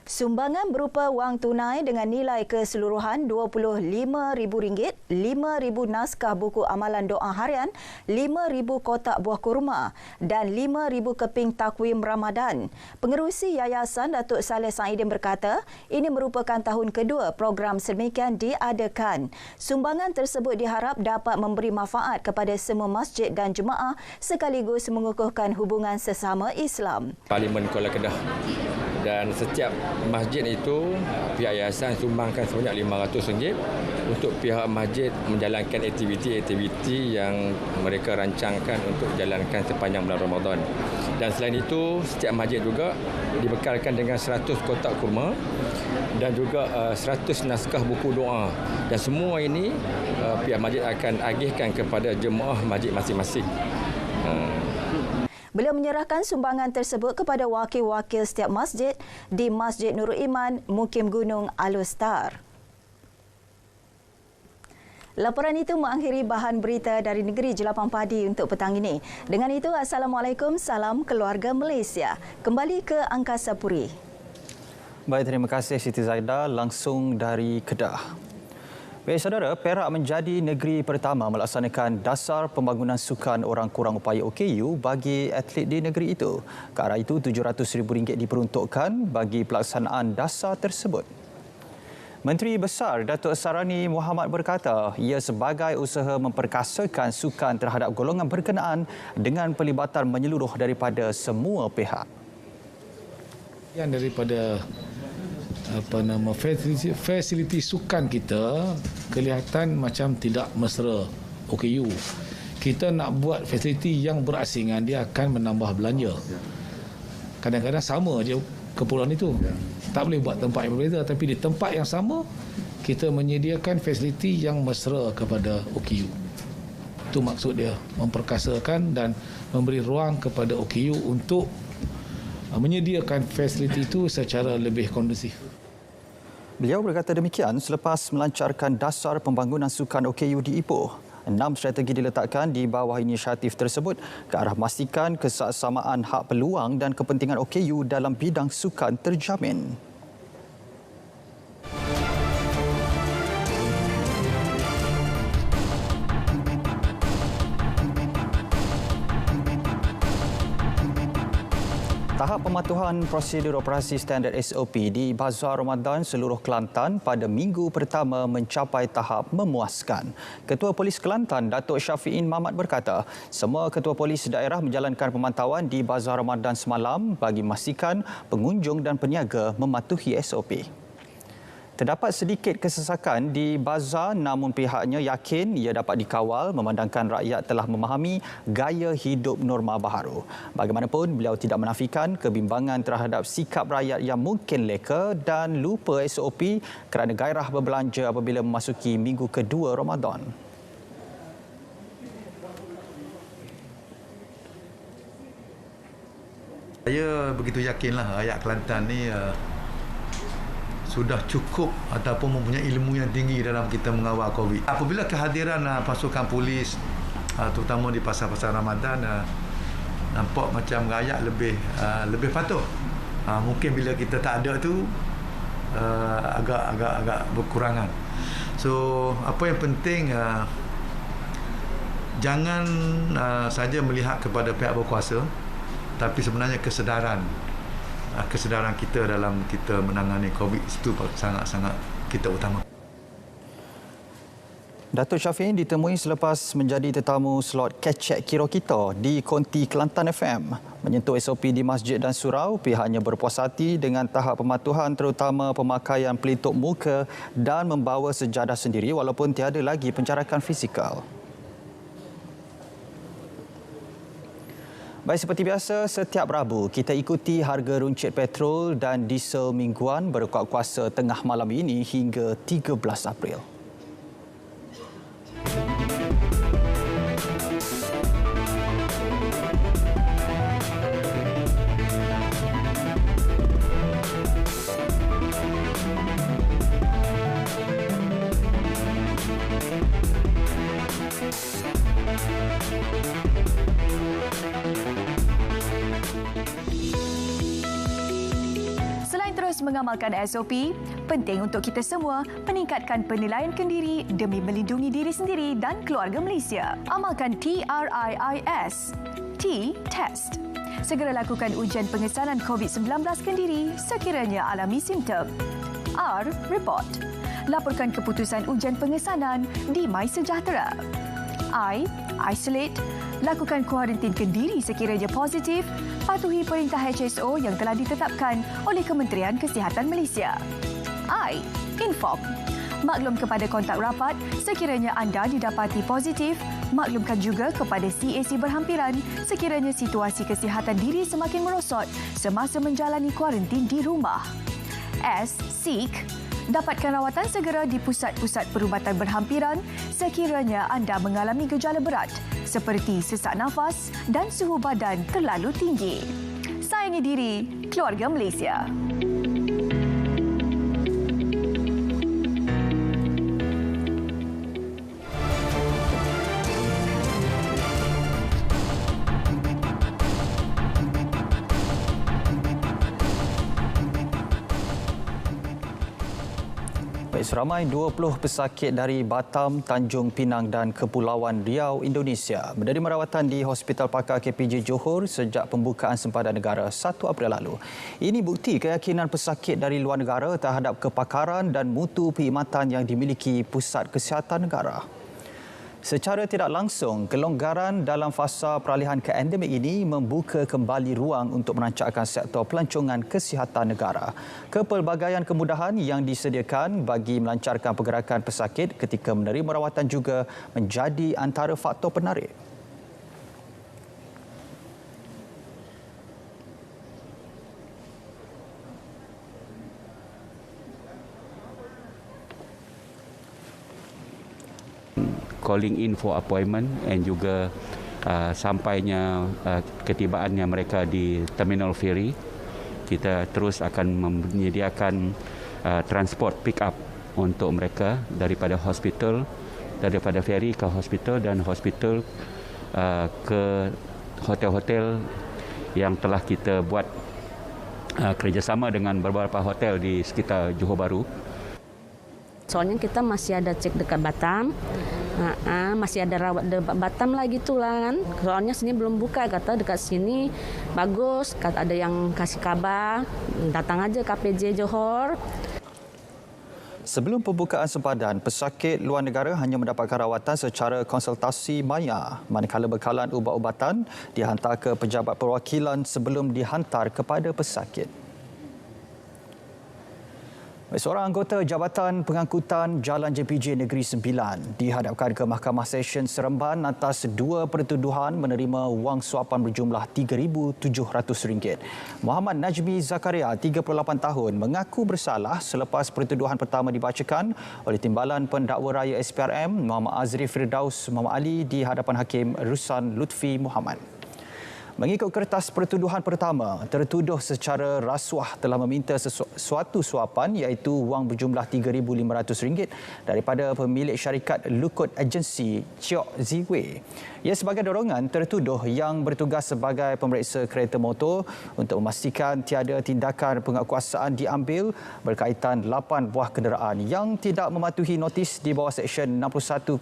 Sumbangan berupa wang tunai dengan nilai keseluruhan RM25,000, 5,000 naskah buku amalan doa harian, 5,000 kotak buah kurma dan 5,000 keping takwim Ramadan. Pengerusi Yayasan Datuk Saleh Saidin berkata, ini merupakan tahun kedua program sedemikian diadakan. Sumbangan tersebut diharap dapat memberi manfaat kepada semua masjid dan jemaah sekaligus mengukuhkan hubungan sesama Islam. Parlimen Kuala Kedah, dan setiap masjid itu pihak yayasan sumbangkan sebanyak RM500 untuk pihak masjid menjalankan aktiviti-aktiviti yang mereka rancangkan untuk jalankan sepanjang bulan Ramadan. Dan selain itu, setiap masjid juga dibekalkan dengan 100 kotak kurma dan juga 100 naskah buku doa. Dan semua ini pihak masjid akan agihkan kepada jemaah masjid masing-masing. Beliau menyerahkan sumbangan tersebut kepada wakil-wakil setiap masjid di Masjid Nurul Iman, Mukim Gunung, Alustar. Laporan itu mengakhiri bahan berita dari negeri Jelapang Padi untuk petang ini. Dengan itu, Assalamualaikum, salam keluarga Malaysia. Kembali ke Angkasa Puri. Baik, terima kasih Siti Zaida langsung dari Kedah. Baik saudara, Perak menjadi negeri pertama melaksanakan dasar pembangunan sukan orang kurang upaya OKU bagi atlet di negeri itu. Ke arah itu, RM700,000 diperuntukkan bagi pelaksanaan dasar tersebut. Menteri Besar Datuk Sarani Muhammad berkata, ia sebagai usaha memperkasakan sukan terhadap golongan berkenaan dengan pelibatan menyeluruh daripada semua pihak. Yang daripada fasiliti sukan kita kelihatan macam tidak mesra OKU. Kita nak buat fasiliti yang berasingan, dia akan menambah belanja. Kadang-kadang sama je keperluan itu. Tak boleh buat tempat yang berbeza, tapi di tempat yang sama kita menyediakan fasiliti yang mesra kepada OKU. Itu maksud dia, memperkasakan dan memberi ruang kepada OKU untuk menyediakan fasiliti itu secara lebih kondusif. Beliau berkata demikian selepas melancarkan dasar pembangunan sukan OKU di Ipoh. 6 strategi diletakkan di bawah inisiatif tersebut ke arah memastikan kesaksamaan hak peluang dan kepentingan OKU dalam bidang sukan terjamin. Tahap pematuhan prosedur operasi standard SOP di Bazar Ramadan seluruh Kelantan pada minggu pertama mencapai tahap memuaskan. Ketua Polis Kelantan, Datuk Syafiin Mamat berkata, semua ketua polis daerah menjalankan pemantauan di Bazar Ramadan semalam bagi memastikan pengunjung dan peniaga mematuhi SOP. Terdapat sedikit kesesakan di bazar namun pihaknya yakin ia dapat dikawal memandangkan rakyat telah memahami gaya hidup norma baharu. Bagaimanapun, beliau tidak menafikan kebimbangan terhadap sikap rakyat yang mungkin leka dan lupa SOP kerana gairah berbelanja apabila memasuki minggu kedua Ramadan. Saya begitu yakinlah rakyat Kelantan ni sudah cukup ataupun mempunyai ilmu yang tinggi dalam kita mengawal COVID. Apabila kehadiran pasukan polis terutama di pasar-pasar Ramadan nampak macam rakyat lebih patuh. Mungkin bila kita tak ada tu agak berkurangan. So apa yang penting jangan saja melihat kepada pihak berkuasa, tapi sebenarnya kesedaran kita dalam kita menangani COVID itu sangat-sangat kita utama. Datuk Syafiin ditemui selepas menjadi tetamu slot Kecek Kiro Kita di Konti Kelantan FM. Menyentuh SOP di masjid dan surau, pihaknya berpuas hati dengan tahap pematuhan terutama pemakaian pelitup muka dan membawa sejadah sendiri walaupun tiada lagi pencarakan fizikal. Baik, seperti biasa, setiap Rabu kita ikuti harga runcit petrol dan diesel mingguan berkuat kuasa tengah malam ini hingga 13 April. Mengamalkan SOP, penting untuk kita semua meningkatkan penilaian kendiri demi melindungi diri sendiri dan keluarga Malaysia. Amalkan TRIIS. T. Test. Segera lakukan ujian pengesanan COVID-19 kendiri sekiranya alami simptom. R. Report. Laporkan keputusan ujian pengesanan di MySejahtera. I. Isolate. Lakukan kuarantin kendiri sekiranya positif. Patuhi perintah HSO yang telah ditetapkan oleh Kementerian Kesihatan Malaysia. I. Inform. Maklum kepada kontak rapat sekiranya anda didapati positif. Maklumkan juga kepada CAC berhampiran sekiranya situasi kesihatan diri semakin merosot semasa menjalani kuarantin di rumah. S. Seek. Dapatkan rawatan segera di pusat-pusat perubatan berhampiran sekiranya anda mengalami gejala berat seperti sesak nafas dan suhu badan terlalu tinggi. Sayangi diri, keluarga Malaysia. Seramai 20 pesakit dari Batam, Tanjung Pinang dan Kepulauan Riau, Indonesia menerima rawatan di Hospital Pakar KPJ Johor sejak pembukaan sempadan negara 1 April lalu. Ini bukti keyakinan pesakit dari luar negara terhadap kepakaran dan mutu perkhidmatan yang dimiliki Pusat Kesihatan Negara. Secara tidak langsung, kelonggaran dalam fasa peralihan ke endemik ini membuka kembali ruang untuk merancangkan sektor pelancongan kesihatan negara. Kepelbagaian kemudahan yang disediakan bagi melancarkan pergerakan pesakit ketika menerima rawatan juga menjadi antara faktor penarik. Calling in for appointment and juga sampainya ketibaannya mereka di terminal ferry, kita terus akan menyediakan transport pick up untuk mereka daripada ferry ke hospital dan hospital ke hotel-hotel yang telah kita buat kerjasama dengan beberapa hotel di sekitar Johor Bahru. Soalnya kita masih ada cek dekat Batam, masih ada rawat di Batam lagi tu lah kan. Soalnya sini belum buka, kata dekat sini bagus, kata ada yang kasih kabar, datang aja KPJ Johor. Sebelum pembukaan sempadan, pesakit luar negara hanya mendapatkan rawatan secara konsultasi maya, manakala bekalan ubat-ubatan dihantar ke pejabat perwakilan sebelum dihantar kepada pesakit. Seorang anggota Jabatan Pengangkutan Jalan JPJ Negeri Sembilan dihadapkan ke Mahkamah Session Seremban atas 2 pertuduhan menerima wang suapan berjumlah RM3,700. Muhammad Najmi Zakaria, 38 tahun, mengaku bersalah selepas pertuduhan pertama dibacakan oleh Timbalan Pendakwa Raya SPRM Muhammad Azri Firdaus Muhammad Ali di hadapan Hakim Rusan Lutfi Muhammad. Mengikut kertas pertuduhan pertama, tertuduh secara rasuah telah meminta suatu suapan iaitu wang berjumlah RM3,500 daripada pemilik syarikat Lukut Agensi Chiok Ziwe. Ia sebagai dorongan tertuduh yang bertugas sebagai pemeriksa kereta motor untuk memastikan tiada tindakan penguatkuasaan diambil berkaitan 8 buah kenderaan yang tidak mematuhi notis di bawah Seksyen 61-1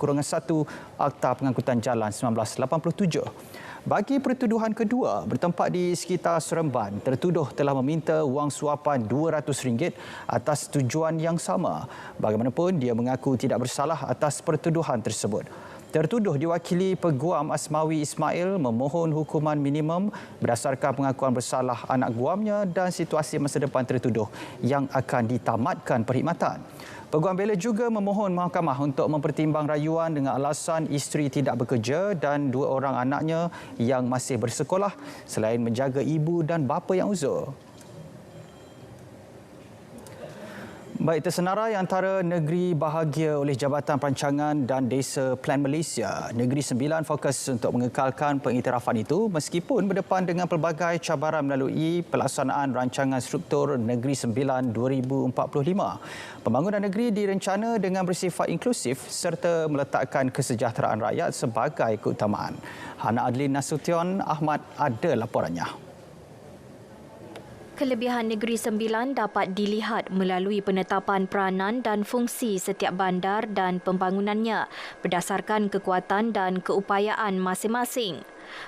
Akta Pengangkutan Jalan 1987. Bagi pertuduhan kedua bertempat di sekitar Seremban, tertuduh telah meminta wang suapan RM200 atas tujuan yang sama. Bagaimanapun, dia mengaku tidak bersalah atas pertuduhan tersebut. Tertuduh diwakili Peguam Asmawi Ismail memohon hukuman minimum berdasarkan pengakuan bersalah anak guamnya dan situasi masa depan tertuduh yang akan ditamatkan perkhidmatan. Peguam bela juga memohon mahkamah untuk mempertimbang rayuan dengan alasan isteri tidak bekerja dan 2 orang anaknya yang masih bersekolah selain menjaga ibu dan bapa yang uzur. Baik, tersenarai antara negeri bahagia oleh Jabatan Perancangan dan Desa Plan Malaysia. Negeri Sembilan fokus untuk mengekalkan pengiktirafan itu meskipun berdepan dengan pelbagai cabaran melalui pelaksanaan Rancangan Struktur Negeri Sembilan 2045. Pembangunan negeri direncana dengan bersifat inklusif serta meletakkan kesejahteraan rakyat sebagai keutamaan. Hana Adlin Nasution Ahmad ada laporannya. Kelebihan Negeri Sembilan dapat dilihat melalui penetapan peranan dan fungsi setiap bandar dan pembangunannya berdasarkan kekuatan dan keupayaan masing-masing.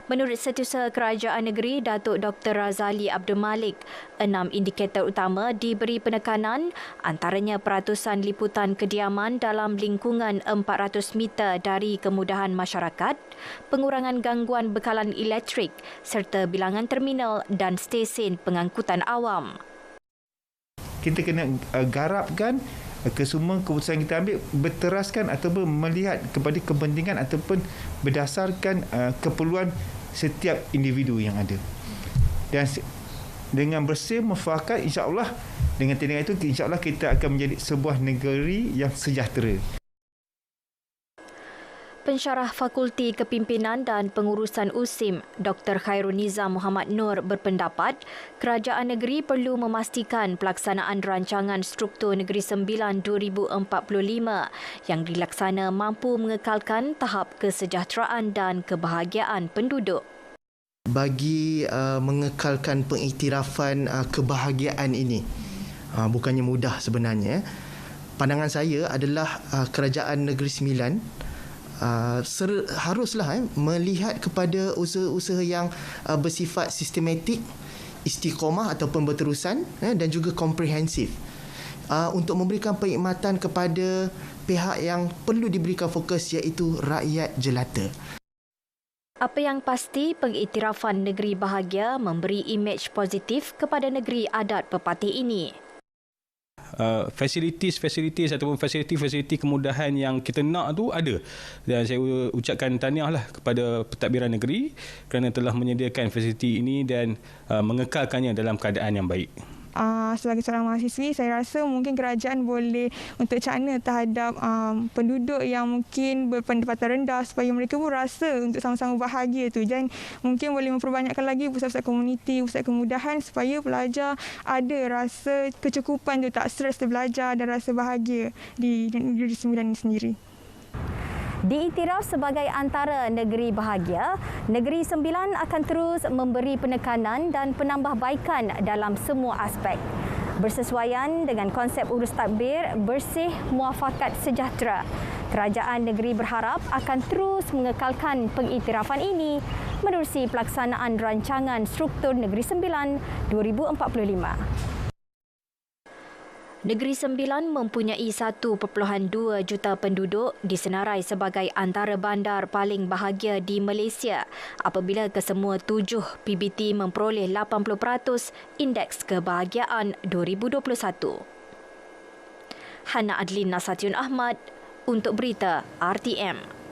Menurut Setiausaha Kerajaan Negeri Datuk Dr. Razali Abdul Malik, 6 indikator utama diberi penekanan, antaranya peratusan liputan kediaman dalam lingkungan 400 meter dari kemudahan masyarakat, pengurangan gangguan bekalan elektrik serta bilangan terminal dan stesen pengangkutan awam. Kita kena garapkan kesemua keputusan kita ambil berteraskan ataupun melihat kepada kepentingan ataupun berdasarkan keperluan setiap individu yang ada. Dan dengan bersih mufakat, insya-Allah dengan tindakan itu insya-Allah kita akan menjadi sebuah negeri yang sejahtera. Pensyarah Fakulti Kepimpinan dan Pengurusan USIM, Dr. Khairul Nizam Muhammad Nur berpendapat kerajaan negeri perlu memastikan pelaksanaan Rancangan Struktur Negeri Sembilan 2045 yang dilaksana mampu mengekalkan tahap kesejahteraan dan kebahagiaan penduduk. Bagi mengekalkan pengiktirafan kebahagiaan ini, bukannya mudah sebenarnya. Pandangan saya adalah kerajaan Negeri Sembilan haruslah melihat kepada usaha-usaha yang bersifat sistematik, istiqamah ataupun berterusan dan juga komprehensif untuk memberikan perkhidmatan kepada pihak yang perlu diberikan fokus iaitu rakyat jelata. Apa yang pasti, pengiktirafan negeri bahagia memberi imej positif kepada negeri adat pepatih ini. Fasilitis ataupun fasiliti kemudahan yang kita nak tu ada, dan saya ucapkan tahniahlah kepada pentadbiran negeri kerana telah menyediakan fasiliti ini dan mengekalkannya dalam keadaan yang baik. Sebagai seorang mahasiswi, saya rasa mungkin kerajaan boleh untuk cakna terhadap penduduk yang mungkin berpendapatan rendah supaya mereka pun rasa untuk sama-sama bahagia tu, dan mungkin boleh memperbanyakkan lagi pusat-pusat komuniti, pusat kemudahan supaya pelajar ada rasa kecukupan tu, tak stres belajar dan rasa bahagia di Negeri Sembilan ini sendiri. Diiktiraf sebagai antara negeri bahagia, Negeri Sembilan akan terus memberi penekanan dan penambahbaikan dalam semua aspek. Bersesuaian dengan konsep urus tadbir bersih muafakat sejahtera, kerajaan negeri berharap akan terus mengekalkan pengiktirafan ini menerusi pelaksanaan Rancangan Struktur Negeri Sembilan 2045. Negeri Sembilan mempunyai 1.2 juta penduduk, disenarai sebagai antara bandar paling bahagia di Malaysia apabila kesemua 7 PBT memperoleh 80% Indeks Kebahagiaan 2021. Hana Adlin Nasution Ahmad untuk berita RTM.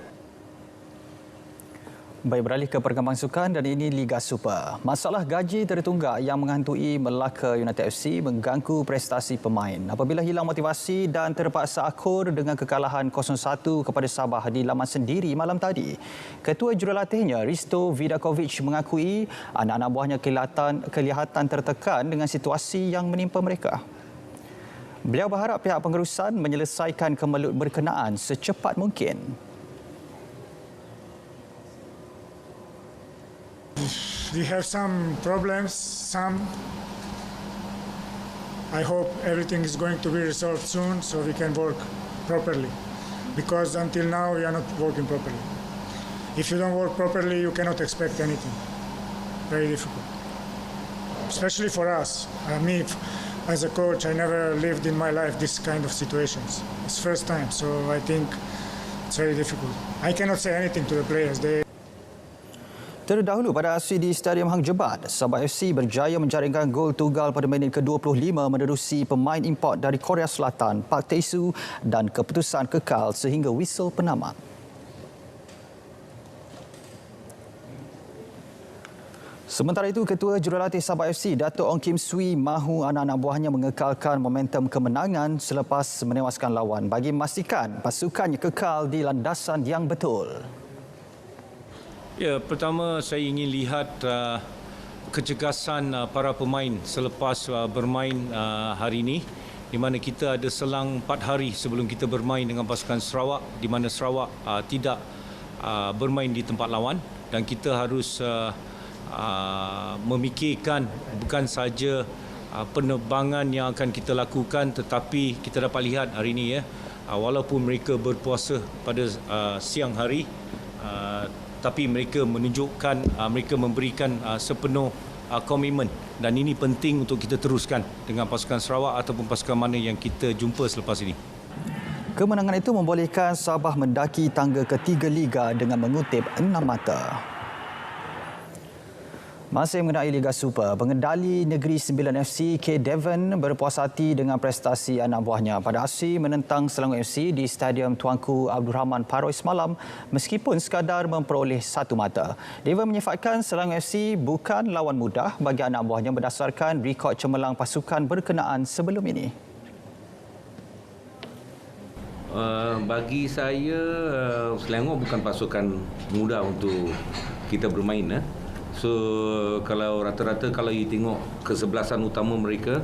Baik, beralih ke perkembangan sukan dan ini Liga Super. Masalah gaji tertunggak yang menghantui Melaka United FC mengganggu prestasi pemain apabila hilang motivasi dan terpaksa akur dengan kekalahan 0-1 kepada Sabah di laman sendiri malam tadi. Ketua jurulatihnya Risto Vidakovic mengakui anak-anak buahnya kelihatan tertekan dengan situasi yang menimpa mereka. Beliau berharap pihak pengurusan menyelesaikan kemelut berkenaan secepat mungkin. We have some problems, I hope everything is going to be resolved soon so we can work properly. Because until now we are not working properly. If you don't work properly, you cannot expect anything. Very difficult. Especially for us. Me, as a coach, I never lived in my life this kind of situations. It's first time, so I think it's very difficult. I cannot say anything to the players. Terdahulu pada aksi di Stadium Hang Jebat, Sabah FC berjaya menjaringkan gol tunggal pada minit ke-25 menerusi pemain import dari Korea Selatan, Park Tae-soo, dan keputusan kekal sehingga whistle penamat. Sementara itu, Ketua Jurulatih Sabah FC, Dato' Ong Kim Swee, mahu anak-anak buahnya mengekalkan momentum kemenangan selepas menewaskan lawan bagi memastikan pasukannya kekal di landasan yang betul. Ya, pertama saya ingin lihat kecergasan para pemain selepas bermain hari ini, di mana kita ada selang 4 hari sebelum kita bermain dengan pasukan Sarawak, di mana Sarawak tidak bermain di tempat lawan, dan kita harus memikirkan bukan saja penerbangan yang akan kita lakukan, tetapi kita dapat lihat hari ini walaupun mereka berpuasa pada siang hari, tapi mereka menunjukkan, mereka memberikan sepenuh komitmen, dan ini penting untuk kita teruskan dengan pasukan Sarawak ataupun pasukan mana yang kita jumpa selepas ini. Kemenangan itu membolehkan Sabah mendaki tangga ketiga Liga dengan mengutip 6 mata. Masih mengenai Liga Super, pengendali Negeri Sembilan FC, K. Devon, berpuas hati dengan prestasi anak buahnya pada aksi menentang Selangor FC di Stadium Tuanku Abdul Rahman Paroi semalam meskipun sekadar memperoleh 1 mata. Devon menyifatkan Selangor FC bukan lawan mudah bagi anak buahnya berdasarkan rekod cemerlang pasukan berkenaan sebelum ini. Bagi saya, Selangor bukan pasukan mudah untuk kita bermain. So kalau rata-rata kalau you tengok kesebelasan utama mereka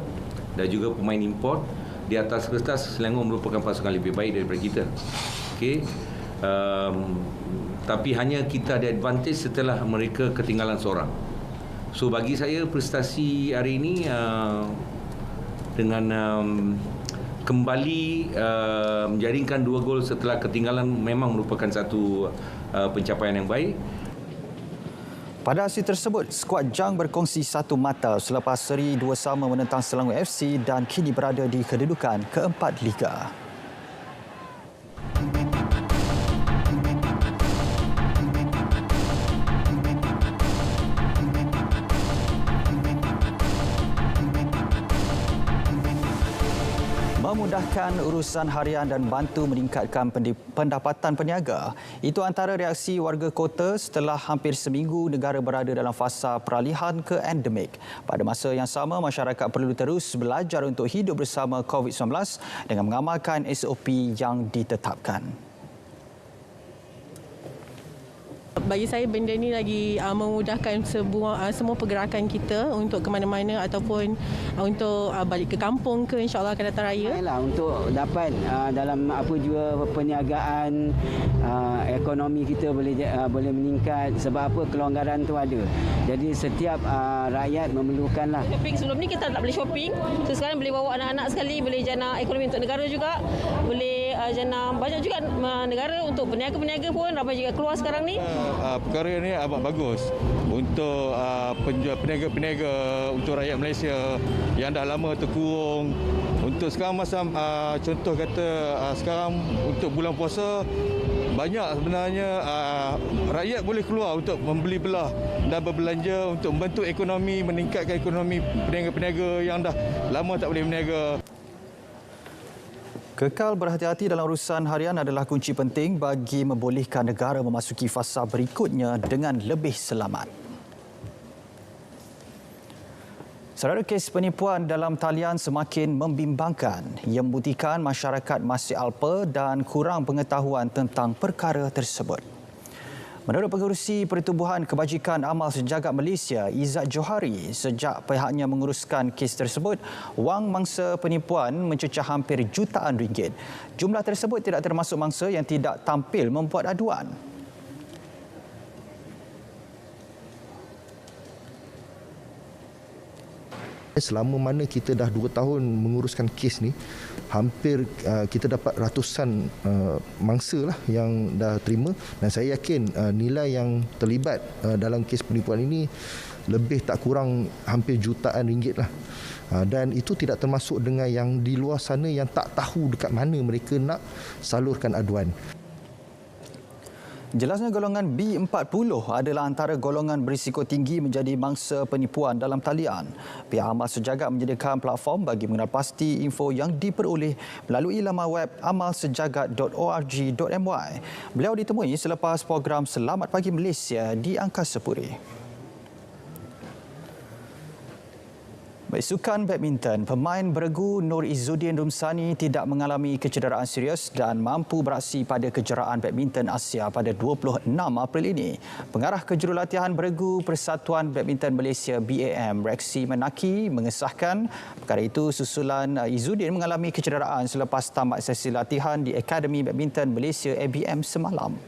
dan juga pemain import, di atas kertas Selangor merupakan pasukan lebih baik daripada kita. Okey. Tapi hanya kita ada advantage setelah mereka ketinggalan seorang. So bagi saya prestasi hari ini dengan kembali menjaringkan 2 gol setelah ketinggalan memang merupakan satu pencapaian yang baik. Pada aksi tersebut, skuad Jang berkongsi 1 mata selepas seri 2 sama menentang Selangor FC dan kini berada di kedudukan keempat Liga. Memudahkan urusan harian dan bantu meningkatkan pendapatan peniaga. Itu antara reaksi warga kota setelah hampir seminggu negara berada dalam fasa peralihan ke endemik. Pada masa yang sama, masyarakat perlu terus belajar untuk hidup bersama COVID-19 dengan mengamalkan SOP yang ditetapkan. Bagi saya benda ini lagi memudahkan semua pergerakan kita untuk ke mana-mana ataupun untuk balik ke kampung ke insya-Allah akan datang raya. Untuk dapat dalam apa jua perniagaan, ekonomi kita boleh meningkat sebab apa kelonggaran tu ada. Jadi setiap rakyat memerlukanlah. Shopping sebelum ni kita tak boleh shopping. So sekarang boleh bawa anak-anak sekali, boleh jana ekonomi untuk negara juga. Boleh jana banyak juga negara untuk peniaga-peniaga pun ramai juga keluar sekarang ni. Perkara ini amat bagus untuk peniaga-peniaga, untuk rakyat Malaysia yang dah lama terkurung. Untuk sekarang macam contoh kata sekarang untuk bulan puasa banyak sebenarnya rakyat boleh keluar untuk membeli belah dan berbelanja untuk membantu ekonomi, meningkatkan ekonomi peniaga-peniaga yang dah lama tak boleh berniaga. Kekal berhati-hati dalam urusan harian adalah kunci penting bagi membolehkan negara memasuki fasa berikutnya dengan lebih selamat. Saudara, kes penipuan dalam talian semakin membimbangkan. Ia membuktikan masyarakat masih alpa dan kurang pengetahuan tentang perkara tersebut. Menurut Pengerusi Pertubuhan Kebajikan Amal Sejagat Malaysia, Izzat Johari, sejak pihaknya menguruskan kes tersebut, wang mangsa penipuan mencecah hampir jutaan ringgit. Jumlah tersebut tidak termasuk mangsa yang tidak tampil membuat aduan. Selama mana kita dah 2 tahun menguruskan kes ni, hampir kita dapat ratusan mangsa lah yang dah terima, dan saya yakin nilai yang terlibat dalam kes penipuan ini lebih tak kurang hampir jutaan ringgit lah. Dan itu tidak termasuk dengan yang di luar sana yang tak tahu dekat mana mereka nak salurkan aduan. Jelasnya golongan B40 adalah antara golongan berisiko tinggi menjadi mangsa penipuan dalam talian. Pihak Amal Sejagat menyediakan platform bagi mengenal pasti info yang diperoleh melalui laman web amalsejagat.org.my. Beliau ditemui selepas program Selamat Pagi Malaysia di Angkasa Puri. Baik, sukan badminton, pemain beregu Nur Izzuddin Rumsani tidak mengalami kecederaan serius dan mampu beraksi pada kejuaraan badminton Asia pada 26 April ini. Pengarah kejurulatihan beregu Persatuan Badminton Malaysia BAM, Rexy Menaki, mengesahkan perkara itu susulan Izzuddin mengalami kecederaan selepas tamat sesi latihan di Akademi Badminton Malaysia ABM semalam.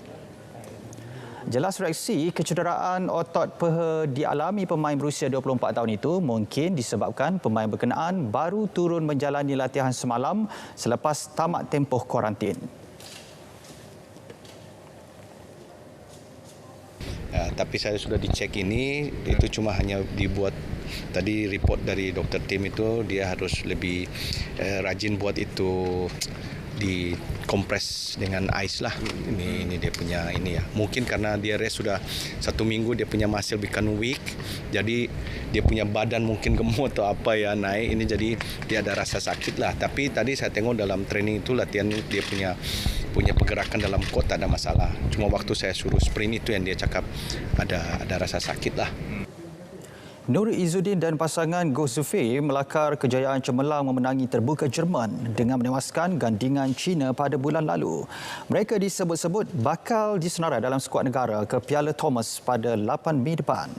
Jelas Rexy, kecederaan otot peha dialami pemain berusia 24 tahun itu mungkin disebabkan pemain berkenaan baru turun menjalani latihan semalam selepas tamat tempoh kuarantin. Tapi saya sudah dicek ini, itu cuma hanya dibuat tadi report dari doktor tim itu dia harus lebih rajin buat itu dikompres dengan ais lah. Ini dia punya ini ya. Mungkin karena dia rest sudah 1 minggu, dia punya muscle become weak. Jadi dia punya badan mungkin gemuk atau apa ya naik. Ini jadi dia ada rasa sakit lah. Tapi tadi saya tengok dalam training itu latihan dia punya pergerakan dalam court tak ada masalah. Cuma waktu saya suruh sprint itu yang dia cakap ada rasa sakit lah. Nur Izzuddin dan pasangan Goh Zufei melakar kejayaan cemerlang memenangi terbuka Jerman dengan menewaskan gandingan China pada bulan lalu. Mereka disebut-sebut bakal disenarai dalam skuad negara ke Piala Thomas pada 8 Mei depan.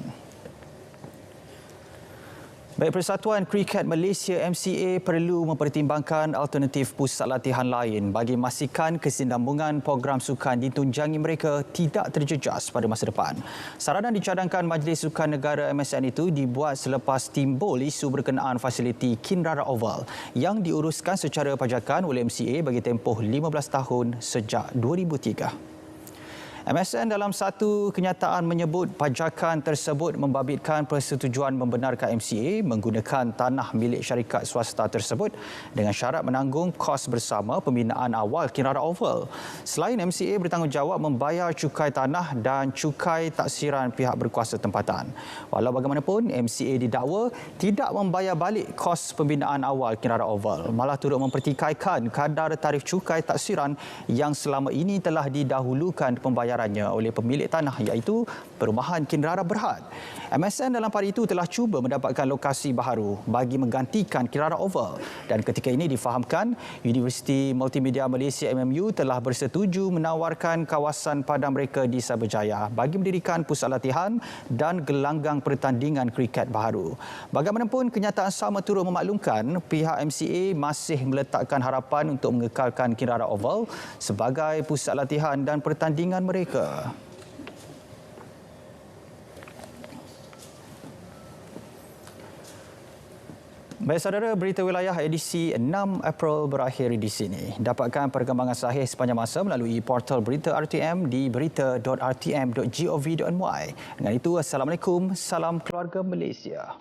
Baik, Persatuan Kriket Malaysia MCA perlu mempertimbangkan alternatif pusat latihan lain bagi memastikan kesinambungan program sukan ditunjangi mereka tidak terjejas pada masa depan. Saranan dicadangkan Majlis Sukan Negara MSN itu dibuat selepas timbul isu berkenaan fasiliti Kinrara Oval yang diuruskan secara pajakan oleh MCA bagi tempoh 15 tahun sejak 2003. MSN dalam satu kenyataan menyebut pajakan tersebut membabitkan persetujuan membenarkan MCA menggunakan tanah milik syarikat swasta tersebut dengan syarat menanggung kos bersama pembinaan awal Kinrara Oval. Selain MCA bertanggungjawab membayar cukai tanah dan cukai taksiran pihak berkuasa tempatan. Walau bagaimanapun, MCA didakwa tidak membayar balik kos pembinaan awal Kinrara Oval, malah turut mempertikaikan kadar tarif cukai taksiran yang selama ini telah didahulukan pembayarannya oleh pemilik tanah iaitu Perumahan Kinrara Berhad. MSN dalam pada itu telah cuba mendapatkan lokasi baharu bagi menggantikan Kinrara Oval dan ketika ini difahamkan Universiti Multimedia Malaysia MMU telah bersetuju menawarkan kawasan padang mereka di Cyberjaya bagi mendirikan pusat latihan dan gelanggang pertandingan kriket baharu. Bagaimanapun, kenyataan sama turut memaklumkan pihak MCA masih meletakkan harapan untuk mengekalkan Kinrara Oval sebagai pusat latihan dan pertandingan mereka. Baik saudara, berita wilayah edisi 6 April berakhir di sini. Dapatkan perkembangan sahih sepanjang masa melalui portal berita RTM di berita.rtm.gov.my. Dengan itu, Assalamualaikum, salam keluarga Malaysia.